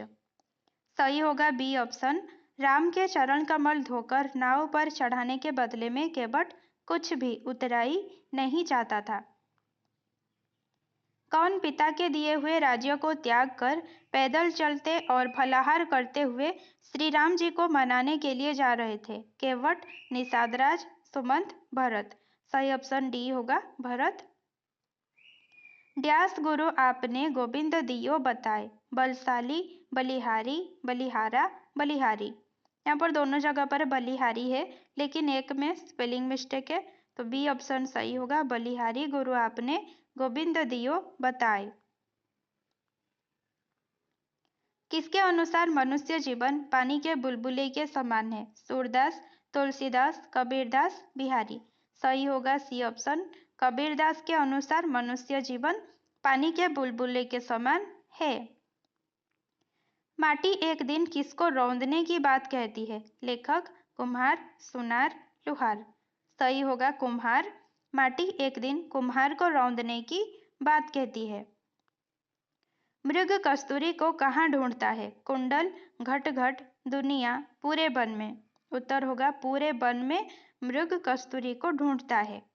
S1: सही होगा बी ऑप्शन। राम के चरण कमल धोकर नाव पर चढ़ाने के बदले में केवट कुछ भी उत्तराई नहीं चाहता था। कौन पिता के दिए हुए राज्य को त्याग कर पैदल चलते और फलाहार करते हुए श्री राम जी को मनाने के लिए जा रहे थे? केवट, निषादराज, सुमंत, भरत। सही ऑप्शन डी होगा भरत। व्यास गुरु आपने गोविंद दियो बताए। बलशाली, बलिहारी, बलिहारा, बलिहारी। यहाँ पर दोनों जगह पर बलिहारी है लेकिन एक में स्पेलिंग मिस्टेक है तो बी ऑप्शन सही होगा। बलिहारी गुरु आपने गोविंद दियो बताए। किसके अनुसार मनुष्य जीवन पानी के बुलबुले के समान है? सूरदास, तुलसीदास, कबीरदास, बिहारी। सही होगा सी ऑप्शन। कबीरदास के अनुसार मनुष्य जीवन पानी के बुलबुले के समान है। माटी एक दिन किसको रौंदने की बात कहती है? लेखक, कुम्हार, सुनार, लुहार। सही होगा कुम्हार। माटी एक दिन कुम्हार को रौंदने की बात कहती है। मृग कस्तूरी को कहाँ ढूंढता है? कुंडल, घट-घट, दुनिया, पूरे वन में। उत्तर होगा पूरे वन में मृग कस्तूरी को ढूंढता है।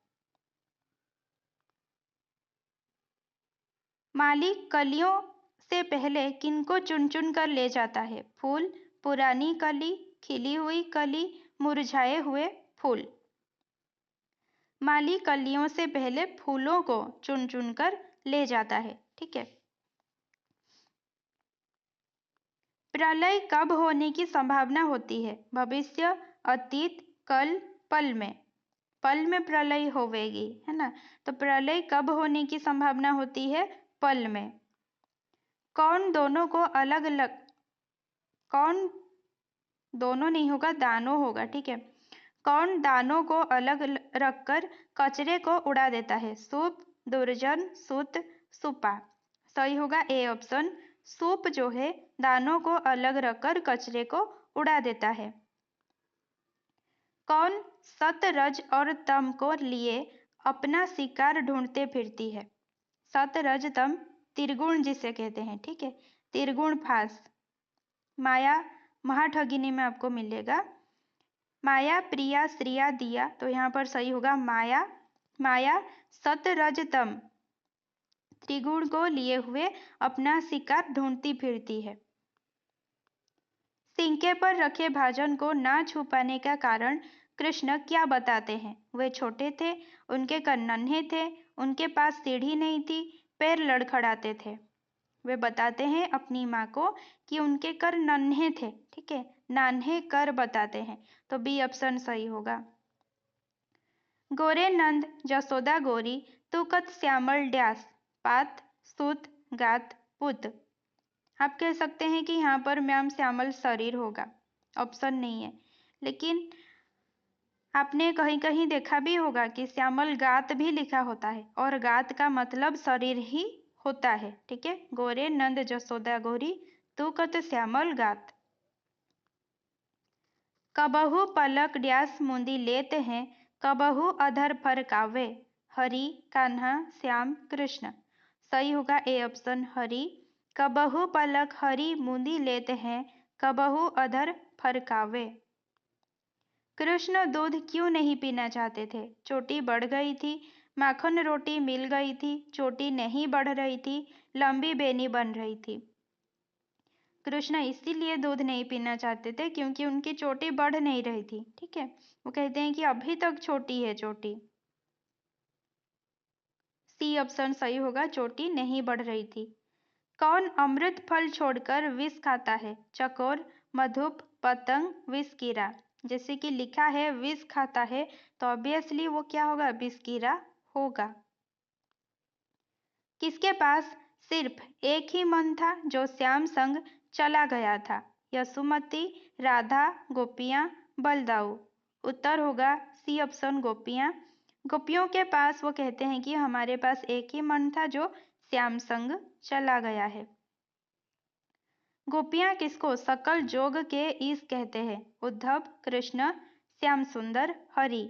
S1: माली कलियों से पहले किनको चुन चुन कर ले जाता है? फूल, पुरानी कली, खिली हुई कली, मुरझाए हुए फूल। माली कलियों से पहले फूलों को चुन चुन कर ले जाता है। ठीक है। प्रलय कब होने की संभावना होती है? भविष्य, अतीत, कल, पल में। पल में प्रलय होवेगी, है ना? तो प्रलय कब होने की संभावना होती है? पल में। कौन दोनों को अलग अलग कौन दोनों नहीं होगा दानों होगा। ठीक है। कौन दानों को अलग रखकर कचरे को उड़ा देता है? सूप, दुर्जन, सूत, सुपा। सही होगा ए ऑप्शन। सूप जो है दानों को अलग रखकर कचरे को उड़ा देता है। कौन सत, रज और तम को लिए अपना शिकार ढूंढते फिरती है? सत, रज, तम त्रिगुण जिसे कहते हैं। ठीक है। त्रिगुण फास। माया महाठगिनी में आपको मिलेगा। माया, प्रिया, श्रिया, दिया। तो यहाँ पर सही होगा माया। माया सत, रज, तम त्रिगुण को लिए हुए अपना शिकार ढूंढती फिरती है। सिंके पर रखे भाजन को ना छू पाने का कारण कृष्ण क्या बताते हैं? वे छोटे थे, उनके कर नन्हे थे, उनके पास सीढ़ी नहीं थी, पैर लड़खड़ाते थे। वे बताते हैं अपनी माँ को कि उनके कर नन्हे थे। ठीक है। नान्हे कर बताते हैं तो बी ऑप्शन सही होगा। गोरे नंद जसोदा गोरी तू कत श्यामल डैश पात सूत गात पुत। आप कह सकते हैं कि यहाँ पर मैम श्यामल शरीर होगा, ऑप्शन नहीं है। लेकिन आपने कहीं कहीं देखा भी होगा कि श्यामल गात भी लिखा होता है और गात का मतलब शरीर ही होता है। ठीक है। गोरे नंद जसोदा गोरी तू कत श्यामल गात। कबहू पलक डैश मुंदी लेते हैं कबहू अधर फरकावे। हरि, कान्हा, श्याम, कृष्ण। सही होगा ए ऑप्शन हरि। कबहू पलक हरि मुंदी लेते हैं कबहू अधर फरकावे। कृष्ण दूध क्यों नहीं पीना चाहते थे? चोटी बढ़ गई थी, माखन रोटी मिल गई थी, चोटी नहीं बढ़ रही थी, लंबी बेनी बन रही थी। कृष्ण इसीलिए दूध नहीं पीना चाहते थे क्योंकि उनकी चोटी बढ़ नहीं रही थी। ठीक है। वो कहते हैं कि अभी तक छोटी है चोटी। सी ऑप्शन सही होगा, चोटी नहीं बढ़ रही थी। कौन अमृत फल छोड़कर विष खाता है? चकोर, मधुप, पतंग, विष कीड़ा। जैसे कि लिखा है विष खाता है तो ऑब्वियसली वो क्या होगा? विष कीड़ा होगा। किसके पास सिर्फ एक ही मन था जो श्याम संग चला गया था? यशोमती, राधा, गोपियां, बलदाऊ। उत्तर होगा सी ऑप्शन गोपियां। गोपियों के पास वो कहते हैं कि हमारे पास एक ही मन था जो श्याम संग चला गया है। गोपियां किसको सकल जोग के ईश कहते हैं? उद्धव, कृष्ण, श्याम सुंदर, हरि।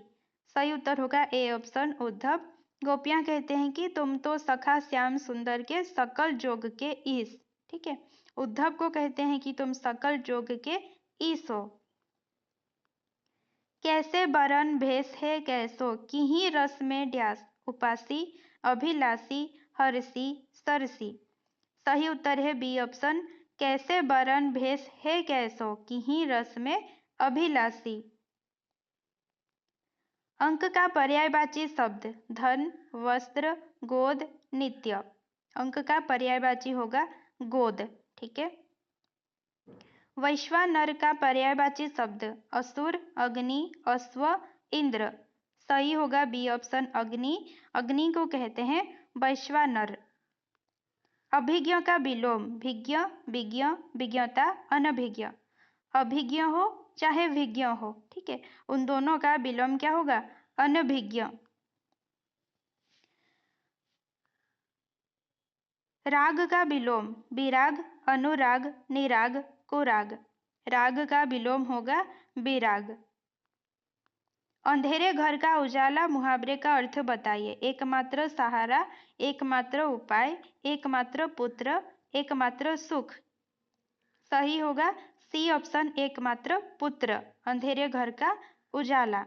S1: सही उत्तर होगा ए ऑप्शन उद्धव। गोपियां कहते हैं कि तुम तो सखा श्याम सुंदर के सकल जोग के ईश। ठीक है, उद्धव को कहते हैं कि तुम सकल जोग के ईश हो। कैसे बरन भेष है कैसो किही रस में ड्यास उपासी अभिलाषी हर्षी सरसी। सही उत्तर है बी ऑप्शन। कैसे बरन भेष है कैसो किही रस में अभिलाषी। अंक का पर्यायवाची शब्द धन, वस्त्र, गोद, नित्य। अंक का पर्यायवाची होगा गोद। ठीक है। वैश्वानर का पर्यायवाची शब्द असुर, अग्नि, अश्व, इंद्र। सही होगा बी ऑप्शन अग्नि। अग्नि को कहते हैं वैश्वानर। अभिज्ञ का विलोम भिज्ञ, विज्ञ, विज्ञता, अनभिज्ञ। अभिज्ञ हो चाहे विज्ञ हो, ठीक है, उन दोनों का विलोम क्या होगा? अनभिज्ञ। राग का विलोम विराग, अनुराग, निराग, कुराग। राग का विलोम होगा विराग। अंधेरे घर का उजाला मुहावरे का अर्थ बताइए। एकमात्र सहारा, एकमात्र उपाय, एकमात्र पुत्र, एकमात्र सुख। सही होगा सी ऑप्शन एकमात्र पुत्र, अंधेरे घर का उजाला।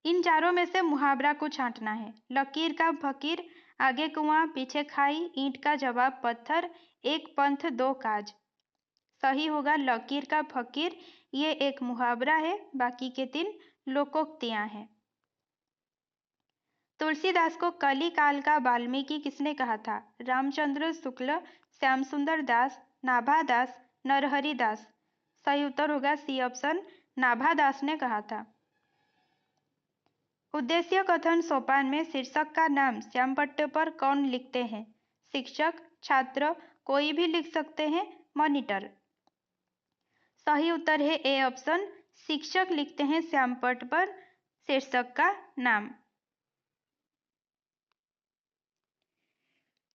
S1: इन चारों में से मुहावरा को छांटना है। लकीर का फकीर, आगे कुआं पीछे खाई, ईंट का जवाब पत्थर, एक पंथ दो काज। सही होगा लकीर का फकीर। ये एक मुहावरा है, बाकी के 3 लोकोक्तियां हैं। तुलसीदास को कली काल का वाल्मीकि किसने कहा था? रामचंद्र शुक्ल, श्याम सुंदर दास, नाभा दास, नरहरि दास। सही उत्तर होगा सी ऑप्शन नाभा दास ने कहा था। उद्देश्य कथन सोपान में शीर्षक का नाम श्यामपट्टे पर कौन लिखते हैं? शिक्षक, छात्र, कोई भी लिख सकते हैं, मॉनिटर। सही उत्तर है ए ऑप्शन शिक्षक लिखते हैं श्यामपट्ट पर शीर्षक का नाम।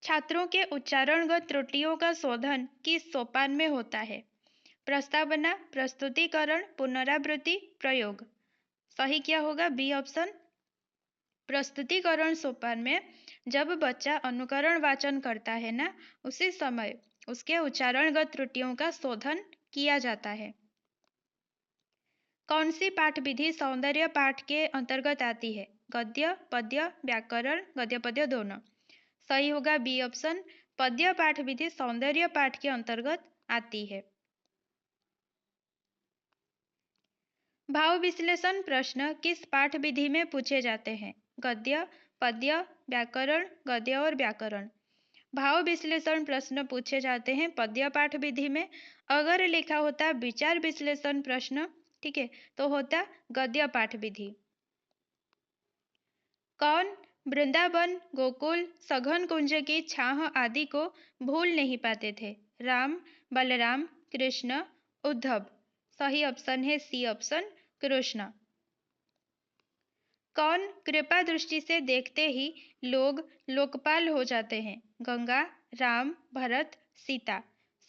S1: छात्रों के उच्चारणगत त्रुटियों का शोधन किस सोपान में होता है? प्रस्तावना, प्रस्तुतिकरण, पुनरावृत्ति, प्रयोग। सही क्या होगा? B option. प्रस्तुतिकरण सोपान में जब बच्चा अनुकरण वाचन करता है ना, उसी समय उसके उच्चारणगत त्रुटियों का शोधन किया जाता है। कौन सी पाठ विधि सौंदर्य पाठ के अंतर्गत आती है? गद्य, पद्य, व्याकरण, गद्य पद्य दोनों। सही होगा बी ऑप्शन। पद्य पाठ विधि सौंदर्य पाठ के अंतर्गत आती है। भाव विश्लेषण प्रश्न किस पाठ विधि में पूछे जाते हैं? गद्य, पद्य, व्याकरण, गद्य और व्याकरण। भाव विश्लेषण प्रश्न पूछे जाते हैं पद्य पाठ विधि में। अगर लिखा होता विचार विश्लेषण प्रश्न, ठीक है, तो होता गद्य पाठ विधि। कौन वृंदावन, गोकुल, सघन कुंज की छाह आदि को भूल नहीं पाते थे? राम, बलराम, कृष्ण, उद्धव। सही ऑप्शन है सी ऑप्शन कृष्ण। कौन कृपा दृष्टि से देखते ही लोग लोकपाल हो जाते हैं? गंगा, राम, भरत, सीता।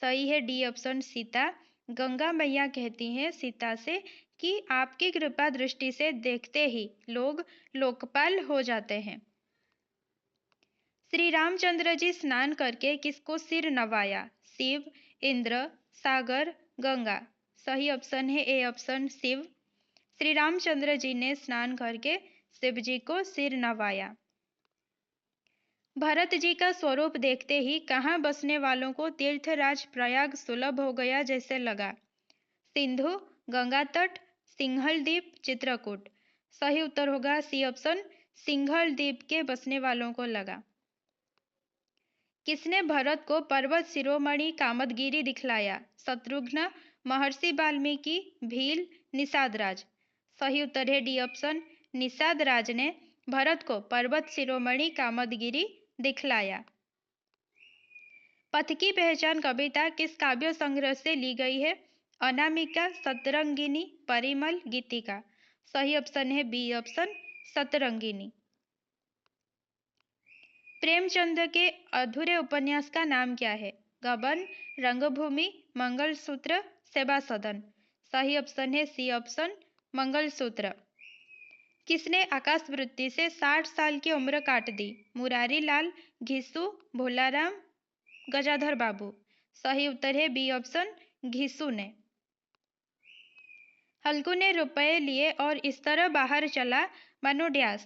S1: सही है डी ऑप्शन सीता। गंगा मैया कहती हैं सीता से कि आपकी कृपा दृष्टि से देखते ही लोग लोकपाल हो जाते हैं। श्री रामचंद्र जी स्नान करके किसको सिर नवाया? शिव, इंद्र, सागर, गंगा। सही ऑप्शन है ए ऑप्शन शिव। श्री रामचंद्र जी ने स्नान करके शिव जी को सिर नवाया। भरत जी का स्वरूप देखते ही कहाँ बसने वालों को तीर्थराज प्रयाग सुलभ हो गया जैसे लगा? सिंधु, गंगा तट, सिंघल द्वीप, चित्रकूट। सही उत्तर होगा सी ऑप्शन सिंघल द्वीप के बसने वालों को लगा। किसने भरत को पर्वत शिरोमणि कामदगिरि दिखलाया? शत्रुघ्न, महर्षि वाल्मीकि, भील, निषादराज। सही उत्तर है डी ऑप्शन निषादराज ने भरत को पर्वत शिरोमणि कामदगिरि दिखलाया। पथ की पहचान कविता किस काव्य संग्रह से ली गई है? अनामिका, सतरंगिनी, परिमल, गीतिका। सही ऑप्शन है बी ऑप्शन, सतरंगिनी। प्रेमचंद के अधूरे उपन्यास का नाम क्या है? गबन, रंगभूमि, मंगलसूत्र, सेवा सदन। सही ऑप्शन है सी ऑप्शन, मंगलसूत्र। किसने आकाशवृत्ति से 60 साल की उम्र काट दी? मुरारी लाल, घिसू, भोलाराम, गजाधर बाबू। सही उत्तर है बी ऑप्शन, घिसू ने। हल्कू ने रुपए लिए और इस तरह बाहर चला मानो डैश।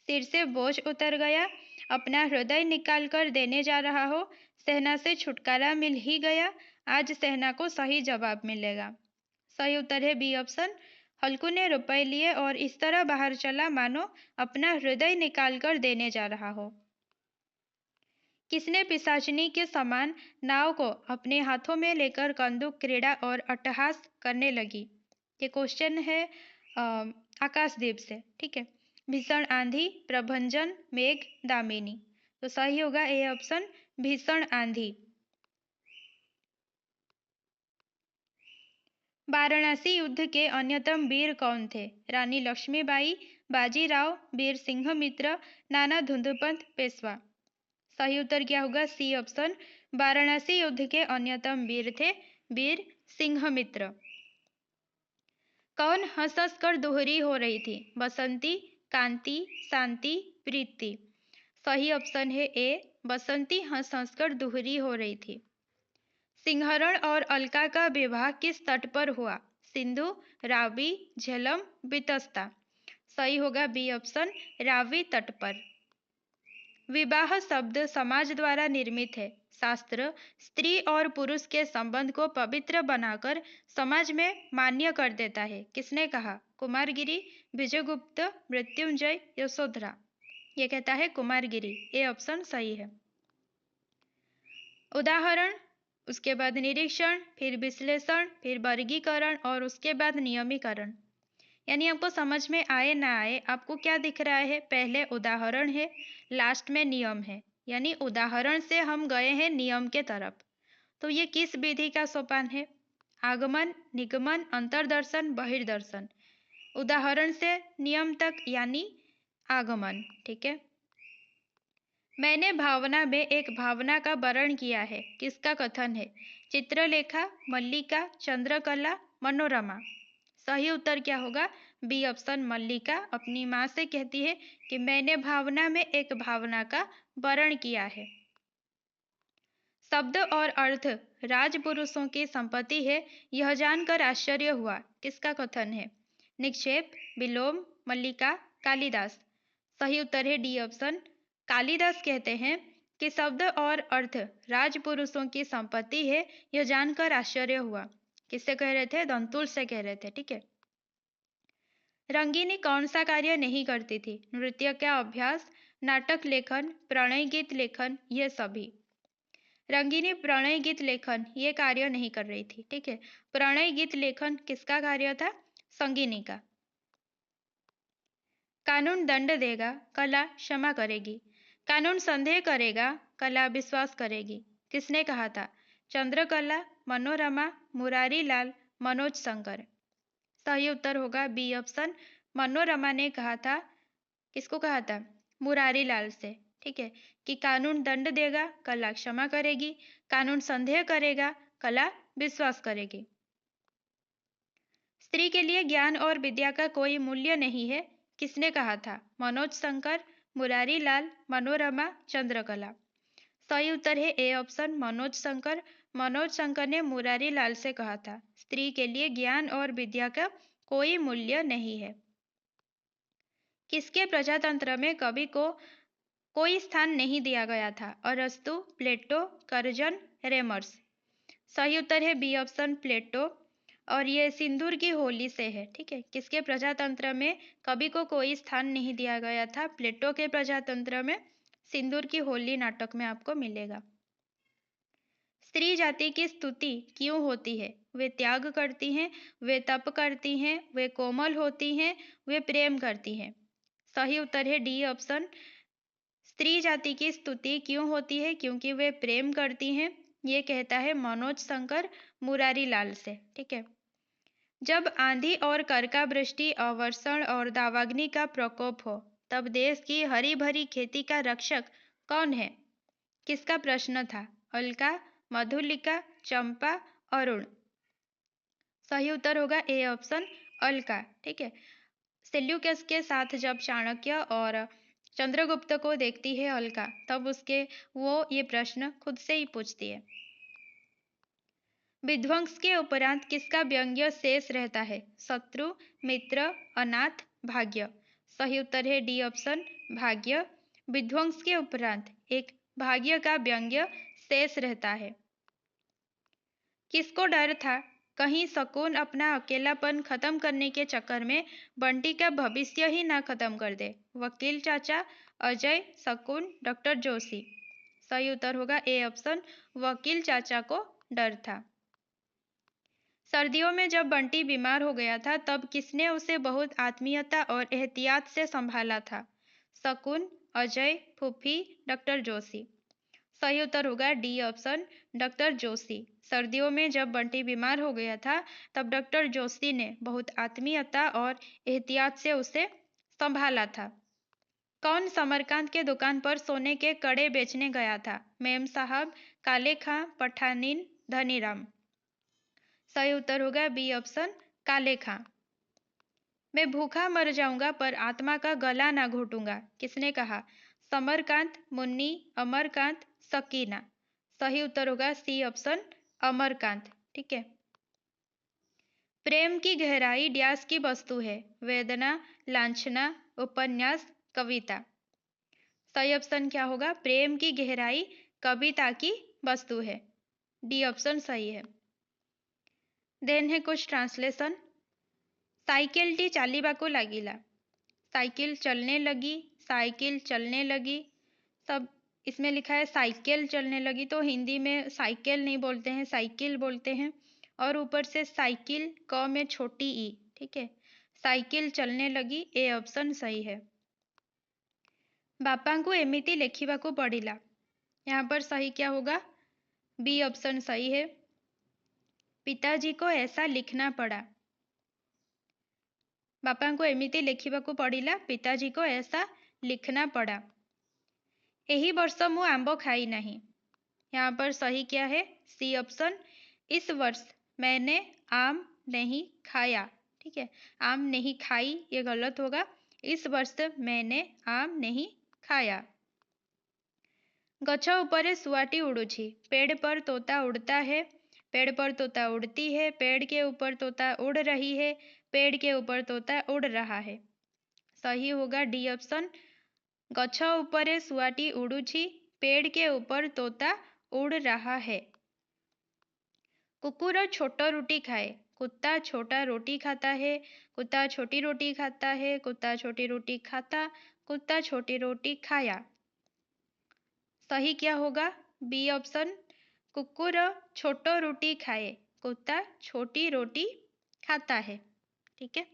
S1: सिर से बोझ उतर गया, अपना हृदय निकाल कर देने जा रहा हो, सहना से छुटकारा मिल ही गया, आज सहना को सही जवाब मिलेगा। सही उत्तर है बी ऑप्शन, हल्कू ने रुपए लिए और इस तरह बाहर चला मानो अपना हृदय निकाल कर देने जा रहा हो। किसने पिशाचिनी के समान नाव को अपने हाथों में लेकर कंदुक क्रीड़ा और अट्टहास करने लगी? ये क्वेश्चन है आकाशदीप से, ठीक है। भीषण आंधी, प्रभंजन, मेघ, दामिनी। तो सही होगा ए ऑप्शन, भीषण आंधी। वाराणसी युद्ध के अन्यतम वीर कौन थे? रानी लक्ष्मीबाई, बाजीराव, वीर सिंहमित्र, नाना धुंधुपंत पेशवा। सही उत्तर क्या होगा? सी ऑप्शन, वाराणसी युद्ध के अन्यतम वीर थे वीर सिंहमित्र। कौन हंस हंस कर दोहरी हो रही थी? बसंती, कांति, शांति, प्रीति। सही ऑप्शन है ए, बसंती हंस हंस कर दोहरी हो रही थी। सिंहरण और अलका का विवाह किस तट पर हुआ? सिंधु, रावी, झेलम, बितस्ता। सही होगा बी ऑप्शन, रावी तट पर। विवाह शब्द समाज द्वारा निर्मित है। शास्त्र स्त्री और पुरुष के संबंध को पवित्र बनाकर समाज में मान्य कर देता है। किसने कहा? कुमारगिरी, विजयगुप्त, मृत्युंजय, यशोधरा। ये कहता है कुमारगिरी। ए ऑप्शन सही है। उदाहरण, उसके बाद निरीक्षण, फिर विश्लेषण, फिर वर्गीकरण और उसके बाद नियमीकरण। यानी आपको समझ में आए ना आए, आपको क्या दिख रहा है? पहले उदाहरण है, लास्ट में नियम है। यानी उदाहरण से हम गए हैं नियम के तरफ। तो ये किस विधि का सोपान है? आगमन, निगमन, अंतर्दर्शन, बहिर्दर्शन। उदाहरण से नियम तक यानी आगमन, ठीक है। मैंने भावना में एक भावना का वर्ण किया है, किसका कथन है? चित्रलेखा, मल्लिका, चंद्रकला, मनोरमा। सही उत्तर क्या होगा? बी ऑप्शन, मल्लिका अपनी माँ से कहती है कि मैंने भावना में एक भावना का वर्ण किया है। शब्द और अर्थ राजपुरुषों की संपत्ति है, यह जानकर आश्चर्य हुआ, किसका कथन है? निक्षेप, विलोम, मल्लिका, कालिदास। सही उत्तर है डी ऑप्शन, कालिदास कहते हैं कि शब्द और अर्थ राजपुरुषों की संपत्ति है, यह जानकर आश्चर्य हुआ। किससे कह रहे थे? दंतुल से कह रहे थे, ठीक है। रंगीनी कौन सा कार्य नहीं करती थी? नृत्य का अभ्यास, नाटक लेखन, प्रणय गीत लेखन, ये सभी। रंगीनी प्रणय गीत लेखन ये कार्य नहीं कर रही थी, ठीक है। प्रणय गीत लेखन किसका कार्य था? संगीनी का। कानून दंड देगा, कला क्षमा करेगी। कानून संदेह करेगा, कला विश्वास करेगी। किसने कहा था? चंद्रकला, मनोरमा, मुरारी लाल, मनोज शंकर। सही उत्तर होगा बी ऑप्शन, मनोरमा ने कहा था। किसको कहा था? मुरारी लाल से, ठीक है। कि कानून दंड देगा, कला क्षमा करेगी। कानून संदेह करेगा, कला विश्वास करेगी। स्त्री के लिए ज्ञान और विद्या का कोई मूल्य नहीं है, किसने कहा था? मनोज शंकर, मुरारी लाल, मनोरमा, चंद्रकला। सही उत्तर है ए ऑप्शन, मनोज शंकर। मनोज शंकर ने मुरारी लाल से कहा था स्त्री के लिए ज्ञान और विद्या का कोई मूल्य नहीं है। किसके प्रजातंत्र में कवि को कोई स्थान नहीं दिया गया था? अरस्तु, प्लेटो, कर्जन, रेमर्स। सही उत्तर है बी ऑप्शन, प्लेटो। और ये सिंदूर की होली से है, ठीक है। किसके प्रजातंत्र में कवि को कोई स्थान नहीं दिया गया था? प्लेटो के प्रजातंत्र में। सिंदूर की होली नाटक में आपको मिलेगा। स्त्री जाति की स्तुति क्यों होती है? वे त्याग करती हैं, वे तप करती हैं, वे कोमल होती हैं, वे प्रेम करती हैं। सही उत्तर है डी ऑप्शन, स्त्री जाति की स्तुति क्यों होती है? क्योंकि वे प्रेम करती हैं। ये कहता है मनोज शंकर मुरारी लाल से, ठीक है। जब आंधी और कर्कावृष्टि, अवर्षण और दावाग्नि का प्रकोप हो, तब देश की हरी भरी खेती का रक्षक कौन है? किसका प्रश्न था? अलका, मधुलिका, चंपा, अरुण। सही उत्तर होगा ए ऑप्शन, अलका। ठीक है। सेल्यूकस के साथ जब चाणक्य और चंद्रगुप्त को देखती है अलका, तब उसके वो ये प्रश्न खुद से ही पूछती है। विध्वंस के उपरांत किसका व्यंग्य शेष रहता है? शत्रु, मित्र, अनाथ, भाग्य। सही उत्तर है डी ऑप्शन, भाग्य। विध्वंस के उपरांत एक भाग्य का व्यंग्य शेष रहता है। किसको डर था कहीं शकुन अपना अकेलापन खत्म करने के चक्कर में बंटी का भविष्य ही ना खत्म कर दे? वकील चाचा, अजय, शकुन, डॉक्टर जोशी। सही उत्तर होगा ए ऑप्शन, वकील चाचा को डर था। सर्दियों में जब बंटी बीमार हो गया था, तब किसने उसे बहुत आत्मीयता और एहतियात से संभाला था? शकुन, अजय, फूफी, डॉक्टर जोशी। सही उत्तर होगा डी ऑप्शन, डॉक्टर जोशी। सर्दियों में जब बंटी बीमार हो गया था, तब डॉक्टर जोशी ने बहुत आत्मीयता और एहतियात से उसे संभाला था। कौन समरकांत के दुकान पर सोने के कड़े बेचने गया था? मेम साहब, काले खां, पठानीन, धनीराम। सही उत्तर होगा बी ऑप्शन, काले खां। मैं भूखा मर जाऊंगा पर आत्मा का गला ना घोटूंगा, किसने कहा? समरकांत, मुन्नी, अमरकांत, सकीना। सही उत्तर होगा सी ऑप्शन, अमरकांत। ठीक है। प्रेम की गहराई डैश की वस्तु है? वेदना, लांछना, उपन्यास, कविता। सही ऑप्शन क्या होगा? प्रेम की गहराई कविता की वस्तु है। डी ऑप्शन सही है। देन है कुछ ट्रांसलेशन। साइकिलटी चालिबाकू लागिला, साइकिल चलने लगी, साइकिल चलने लगी। सब इसमें लिखा है साइकिल चलने लगी, तो हिंदी में साइकिल नहीं बोलते हैं, साइकिल बोलते हैं। और ऊपर से साइकिल क में छोटी ई। ठीक है। साइकिल चलने लगी, ए ऑप्शन सही है। बापा को एमिति लेखिबाकू पड़िला, यहाँ पर सही क्या होगा? बी ऑप्शन सही है। पिताजी को ऐसा लिखना पड़ा, बापा को एमिति लेखिबाकू पड़िला, पिताजी को ऐसा लिखना पड़ा। यही वर्ष मु आंब खाई नहीं, यहाँ पर सही क्या है? सी ऑप्शन, इस वर्ष मैंने आम नहीं खाया। ठीक है। आम नहीं खाई ये गलत होगा। इस वर्ष मैंने आम नहीं खाया। गछ ऊपर सुआटी उड़ुछि, पेड़ पर तोता उड़ता है, पेड़ पर तोता उड़ती है, पेड़ के ऊपर तोता उड़ रही है, पेड़ के ऊपर तोता उड़ रहा है। सही होगा डी ऑप्शन, गछ ऊपर सुआटी उड़ुछि, पेड़ के ऊपर तोता उड़ रहा है। कुकुर छोटा रोटी खाए, कुत्ता छोटा रोटी खाता है, कुत्ता छोटी रोटी खाता है, कुत्ता छोटी रोटी खाता, कुत्ता छोटी रोटी खाया। सही क्या होगा? बी ऑप्शन, कुकुर छोटो रोटी खाए, कुत्ता छोटी रोटी खाता है। ठीक है।